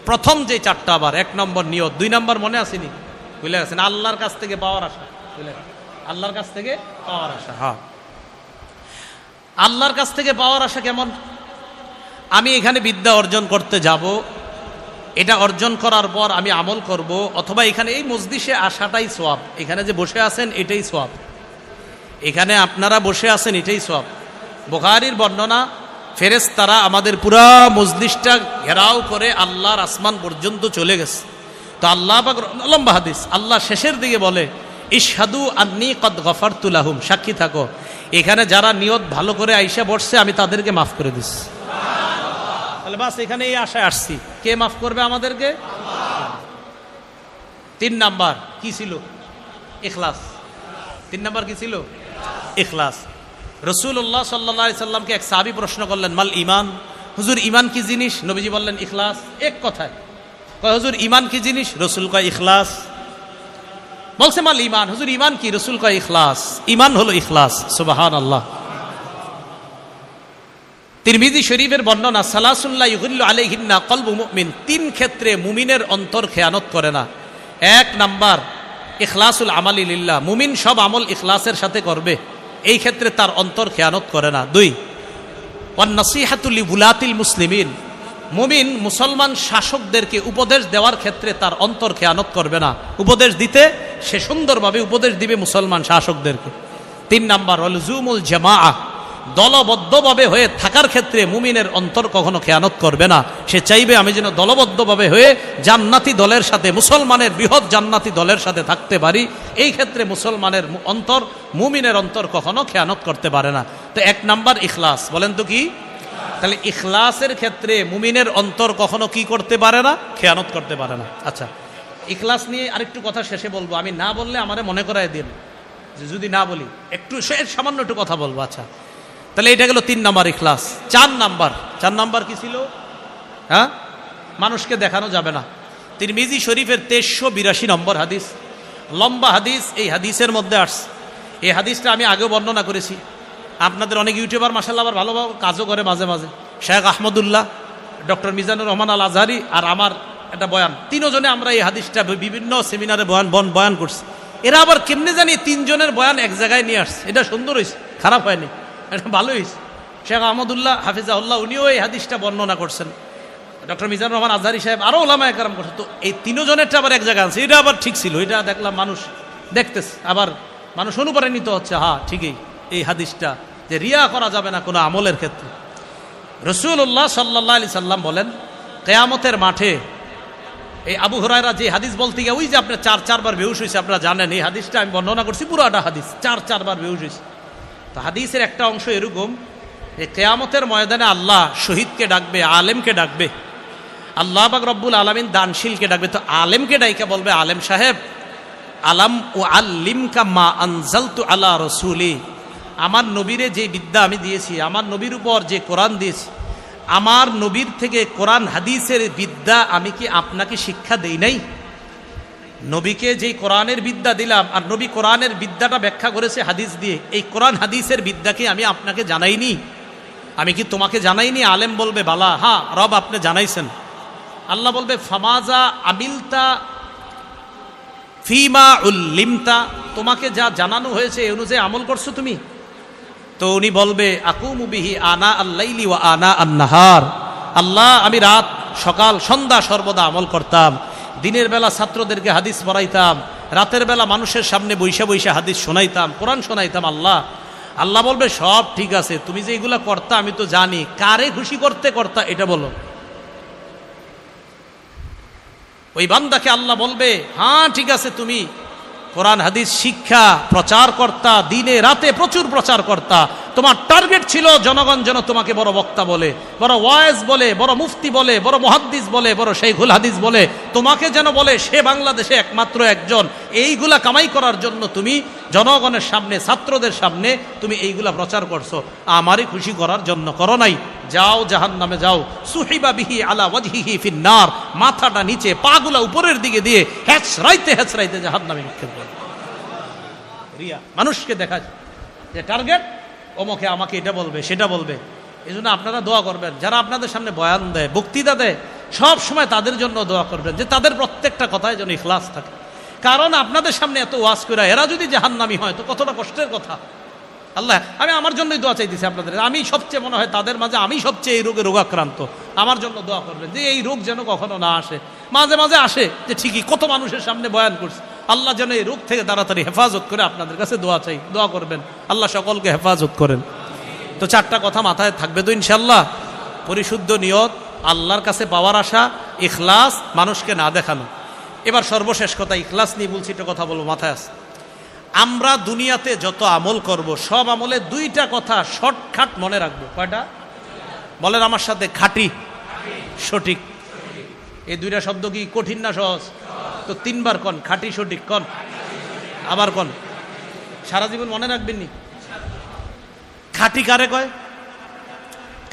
প্রথম যে চারটা, আবার এক নম্বর নিয়ত, দুই নম্বর মনে আসেনি, বুঝলে গেছেন? আল্লাহর কাছ থেকে পাওয়ার আশা, বুঝলে, আল্লাহর কাছ থেকে পাওয়ার আশা। হ্যাঁ, আল্লাহর কাছ থেকে পাওয়ার আশা কেমন? আমি এখানে বিদ্যা অর্জন করতে যাব, এটা অর্জন করার পর আমি আমল করব, অথবা এখানে এই মজলিসে আসাটাই সওয়াব, এখানে যে বসে আছেন এটাই সওয়াব, এখানে আপনারা বসে আছেন এটাই সওয়াব। বুখারীর বর্ণনা, ফেরেশতারা আমাদের পুরা মজলিসটা ঘেরাও করে আল্লাহর আসমান পর্যন্ত চলে গেছে। তো আল্লাহ পাক, লম্বা হাদিস, আল্লাহ শেষের দিকে বলে, ইশহাদু আন্নী কদ গফারতু লাহুম, সাক্ষী থাকো এখানে যারা নিয়ত ভালো করে আইসা বসছে আমি তাদেরকে মাফ করে দিচ্ছি। তাহলে বাস, এখানে এই আশায় আসছি, কে মাফ করবে আমাদেরকে? তিন নাম্বার কি ছিল? ইখলাস। তিন নাম্বার কি ছিল? ইখলাস। রাসূলুল্লাহ সাল্লাল্লাহু আলাইহি সাল্লামকে এক সাহাবী প্রশ্ন করলেন, মাল ঈমান, হুজুর ঈমান কি জিনিস? নবীজি বললেন ইখলাস। এক কথায় কয়, হুজুর ঈমান কি জিনিস? রাসূল কয় ইখলাস। বলছে মাল ঈমান, হুজুর ঈমান কি? রাসূল কয় ইখলাস। ঈমান হলো ইখলাস। সুবহানাল্লাহ। তিরমিজি শরীফের বর্ণনা, সালাসুল্লাহ ইউগিল্লু আলাইহিন্না কলবু মুমিন, তিন ক্ষেত্রে মুমিনের অন্তর খেয়ানত করে না। এক নাম্বার, ইখলাসুল আমালি লিল্লাহ, মুমিন সব আমল ইখলাসের সাথে করবে, এই ক্ষেত্রে তার অন্তর খেয়ানত করে না। দুই, ওয়ান নাসিহাতু লিউলাতিল মুসলিমিন, মুমিন মুসলমান শাসকদেরকে উপদেশ দেওয়ার ক্ষেত্রে তার অন্তর খেয়ানত করবে না, উপদেশ দিতে সে সুন্দরভাবে উপদেশ দিবে মুসলমান শাসকদেরকে। তিন নাম্বার, লুজুমুল জামাআহ, দলবদ্ধভাবে হয়ে থাকার ক্ষেত্রে মুমিনের অন্তর কখনো খেয়ানত করবে না, সে চাইবে আমি যেন দলবদ্ধভাবে হয়ে জান্নাতি দলের সাথে, মুসলমানের বৃহৎ জান্নাতি দলের সাথে থাকতে পারি, এই ক্ষেত্রে মুসলমানের অন্তর, মুমিনের অন্তর কখনো খেয়ানত করতে পারে না। তো এক নাম্বার ইখলাস, বলেন তো কি? তাহলে ইখলাসের ক্ষেত্রে মুমিনের অন্তর কখনো কি করতে পারে না? খেয়ানত করতে পারে না। আচ্ছা, ইখলাস নিয়ে আরেকটু কথা শেষে বলবো, আমি না বললে আমারে মনে করায় দিন, যদি না বলি একটু সামান্য একটু কথা বলবো। আচ্ছা, তাহলে এটা গেল তিন নাম্বার ইখলাস। চার নাম্বার কি ছিল? হ্যাঁ, মানুষকে দেখানো যাবে না। তিরমিজি শরীফের 1382 নম্বর হাদিস, লম্বা হাদিস, এই হাদিসের মধ্যে আসছে, এই হাদিসটা আমি আগেও বর্ণনা করেছি। আপনাদের অনেক ইউটিউবার মাশাআল্লাহ আবার ভালো কাজও করে মাঝে মাঝে, শেখ আহমদুল্লাহ, ডক্টর মিজানুর রহমান আল আজহারি আর আমার একটা বয়ান, তিনজনে আমরা এই হাদিসটা বিভিন্ন সেমিনারে বয়ান করছি। এরা আবার কেমনে জানি তিনজনের বয়ান এক জায়গায় নিয়ে আসছে, এটা সুন্দর হয়েছে, খারাপ হয়নি, এটা ভালো হয়েছে। শেখ আহমদুল্লাহ হাফিজাহুল্লাহ উনিও এই হাদিসটা বর্ণনা করছেন, ডক্টর মিজানুর রহমান আজহারি সাহেব, আরও ওলামায়ে কেরাম করছেন। তো এই তিনজনেরটা আবার এক জায়গায় আছে, এটা আবার ঠিক ছিল, এটা দেখলাম মানুষ দেখতেছে, আবার মানুষ অনুপ্রাণিত হচ্ছে, হ্যাঁ ঠিকই এই হাদিসটা, যে রিয়া করা যাবে না কোনো আমলের ক্ষেত্রে। রাসূলুল্লাহ সাল্লাল্লাহু আলাইহি সাল্লাম বলেন, কিয়ামতের মাঠে, এই আবু হুরায়রা যে হাদিস বলতে গিয়ে ওই যে আপনি চারবার বেহুশ হয়েছে, আপনারা জানেন এই হাদিসটা আমি বর্ণনা করছি, পুরোটা হাদিস চারবার বেহুশ হয়েছে। তো হাদিসের একটা অংশ এরকম যে কিয়ামতের ময়দানে আল্লাহ শহীদকে ডাকবে, আলেমকে ডাকবে, আল্লাহ পাক রব্বুল আলামিন দানশীলকে ডাকবে। তো আলেমকে ডাইকা বলবে, আলেম সাহেব, আলাম ও আল্লিমকা মা আনজালতু আলা রাসূলি, আমার নবীরে যে বিদ্যা আমি দিয়েছি, আমার নবীর উপর যে কোরআন দিয়েছি, আমার নবীর থেকে কোরআন হাদিসের বিদ্যা আমি কি আপনাকে শিক্ষা দেই নাই? নবীকে যেই কোরআনের বিদ্যা দিলাম, আর নবী কোরআনের বিদ্যাটা ব্যাখ্যা করেছে হাদিস দিয়ে, এই কোরআন হাদিসের বিদ্যাকে আমি আপনাকে জানাইনি? আমি কি তোমাকে জানাইনি? আলেম বলবে, বালা, হ্যাঁ রব আপনি জানাইছেন। আল্লাহ বলবে, ফামাজা আমিলতা ফিমা উল্লিমতা, তোমাকে যা জানানো হয়েছে এই অনুযায়ী আমল করছো তুমি? তো উনি বলবে, আকুমু বিহি আনা আল-লাইলি ওয়া আনা আন-নাহার, আল্লাহ আমি রাত সকাল সন্ধ্যা সর্বদা আমল করতাম, দিনের বেলা ছাত্রদেরকে হাদিস পড়াইতাম, রাতের বেলা মানুষের সামনে বৈশা বৈশা হাদিস শোনাইতাম, কোরআন শোনাইতাম। আল্লাহ বলবে, সব ঠিক আছে, তুমি যে এগুলা করতা আমি তো জানি, কারে খুশি করতে করতা এটা বলো। ওই বান্দাকে আল্লাহ বলবে, হ্যাঁ ঠিক আছে, তুমি কোরআন হাদিস শিক্ষা প্রচার কর্তা, দিনে রাতে প্রচুর প্রচার কর্তা। তোমার টার্গেট ছিল জনগণ যেন তোমাকে বড় বক্তা বলে, বড় ওয়াইজ বলে, বড় মুফতি বলে, বড় মুহাদ্দিস বলে, বড় শাইখুল হাদিস বলে, তোমাকে যেন বলে সে বাংলাদেশে একমাত্র একজন। এইগুলা কামাই করার জন্য তুমি জনগণের সামনে, ছাত্রদের সামনে তুমি এইগুলা প্রচার করছো, আমারই খুশি করার জন্য করো নাই। যাও জাহান্নামে যাও। সুহিবা বিহি আলা ওয়াজহিহি ফিন্নার, মাথাটা নিচে, পাগুলা উপরের দিকে দিয়ে হেঁচড়াইতে জাহান্নামে নিক্ষেপ করে। রিয়া, মানুষকে দেখা যে টার্গেট অমুকে আমাকে এটা বলবে সেটা বলবে। এই জন্য আপনারা দোয়া করবেন, যারা আপনাদের সামনে বয়ান দেয়, বক্তৃতা দেয়, সব সময় তাদের জন্য দোয়া করবেন যে তাদের প্রত্যেকটা কথায় যেন ইখলাস থাকে। কারণ আপনাদের সামনে এত ওয়াজ করে এরা যদি জাহান্নামী হয় তো কতটা কষ্টের কথা। আল্লাহ, আমি আমার জন্যই দোয়া চাইতেছি আপনাদের। আমি সবচেয়ে মনে হয় তাদের মাঝে আমি সবচেয়ে এই রোগে রোগাক্রান্ত। আমার জন্য দোয়া করবেন যে এই রোগ যেন কখনো না আসে। মাঝে মাঝে আসে যে ঠিকই, কত মানুষের সামনে বয়ান করছে, আল্লাহ যেন এই রোগ থেকে তাড়াতাড়ি হেফাজত করে। আপনাদের কাছে দোয়া চাই, দোয়া করবেন, আল্লাহ সকলকে হেফাজত করেন। তো চারটা কথা মাথায় থাকবে তো ইনশাল্লাহ। পরিশুদ্ধ নিয়ত, আল্লাহর কাছে পাওয়ার আশা, ইখলাস, মানুষকে না দেখানো। এবার সর্বশেষ কথা, ইখলাস নিয়ে বলছি, একটা কথা বলবো, মাথায় আছে। আমরা দুনিয়াতে যত আমল করব, সব আমলে দুইটা কথা শর্টকাট মনে রাখবো। কয়টা বলেন আমার সাথে? খাঁটি, সঠিক। এই দুইটা শব্দ কি কঠিন না সহজ? তো তিনবার কন, খাঁটি সঠিক কন, আবার কন, সারা জীবন মনে রাখবেন নি। খাঁটি কারে কয়?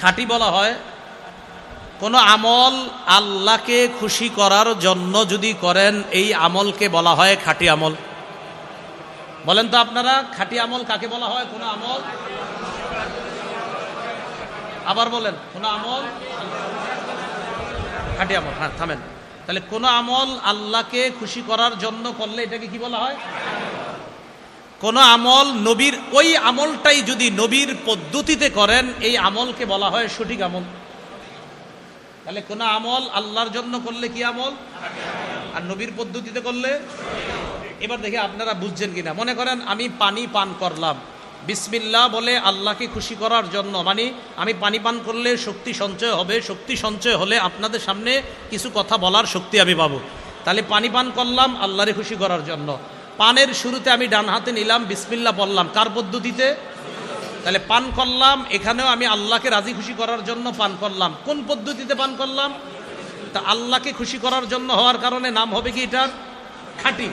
খাঁটি বলা হয় কোন আমল আল্লাহকে খুশি করার জন্য যদি করেন, এই আমলকে বলা হয় খাঁটি আমল। বলেন তো আপনারা, খাঁটি আমল কাকে বলা হয়? কোন আমল, আবার বলেন, কোন আমল খাঁটি আমল। হ্যাঁ, থামেন। তাহলে কোন আমল আল্লাহকে খুশি করার জন্য করলে এটাকে কি বলা হয়? কোন আমল নবীর, ওই আমলটাই যদি নবীর পদ্ধতিতে করেন, এই আমলকে বলা হয় সঠিক আমল। তাহলে কোন আমল আল্লাহর জন্য করলে কি আমল, আর নবীর পদ্ধতিতে করলে। এবার দেখি আপনারা বুঝছেন কিনা। মনে করেন আমি পানি পান করলাম, বিসমিল্লাহ বলে আল্লাহকে খুশি করার জন্য, মানে আমি পানি পান করলে শক্তি সঞ্চয় হবে, শক্তি সঞ্চয় হলে আপনাদের সামনে কিছু কথা বলার শক্তি আমি পাবো। তাহলে পানি পান করলাম আল্লাহরে খুশি করার জন্য। পানের শুরুতে আমি ডান হাতে নিলাম, বিসমিল্লাহ বললাম, কার পদ্ধতিতে? তাহলে পান করলাম, এখানেও আমি আল্লাহকে রাজি খুশি করার জন্য পান করলাম। কোন পদ্ধতিতে পান করলাম? তা আল্লাহকে খুশি করার জন্য হওয়ার কারণে নাম হবে কি এটার? খাঁটি।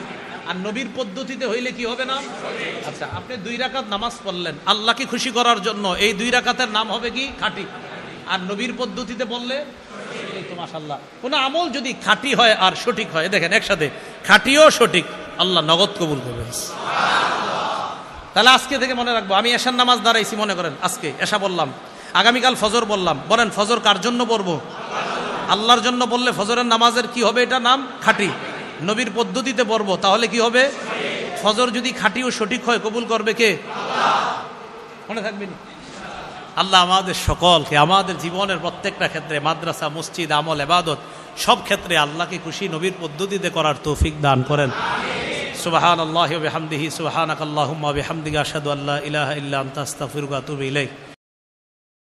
আর নবীর পদ্ধতিতে হইলে কি হবে না? আচ্ছা, আপনি 2 রাকাত নামাজ পড়লেন আল্লাহকে খুশি করার জন্য, এই 2 রাকাতের নাম হবে কি? খাঁটি। আর নবীর পদ্ধতিতে বললে এই তো মাশাআল্লাহ। কোন আমল যদি খাঁটি হয় আর সঠিক হয়, দেখেন একসাথে, খাঁটিও সঠিক, আল্লাহ নগদ কবুল করবেন। তাহলে আজকে থেকে মনে রাখবো, আমি এশার নামাজ দাঁড়াইছি, মনে করেন আজকে এশা বললাম, আগামীকাল ফজর বললাম, বলেন ফজর কার জন্য পড়বো? আল্লাহর জন্য বললে ফজরের নামাজের কি হবে? এটা নাম খাঁটি। নবীর পদ্ধতিতে পড়বো, তাহলে কি হবে? ফজর যদি খাঁটি ও সঠিক হয়, কবুল করবে কে? মনে থাকবেন। আল্লাহ আমাদের সকলকে, আমাদের জীবনের প্রত্যেকটা ক্ষেত্রে, মাদ্রাসা, মসজিদ, আমল, ইবাদত, সব ক্ষেত্রে আল্লাহকে খুশি নবীর পদ্ধতিতে করার তৌফিক দান করেন। সুবহানাল্লাহি ওয়া বিহামদিহি, সুবহানাকাল্লাহুম্মা ওয়া বিহামদিকা, আশহাদু আল্লা ইলাহা ইল্লা আনতা, আস্তাগফিরুকা ওয়া আতুবু ইলাইক।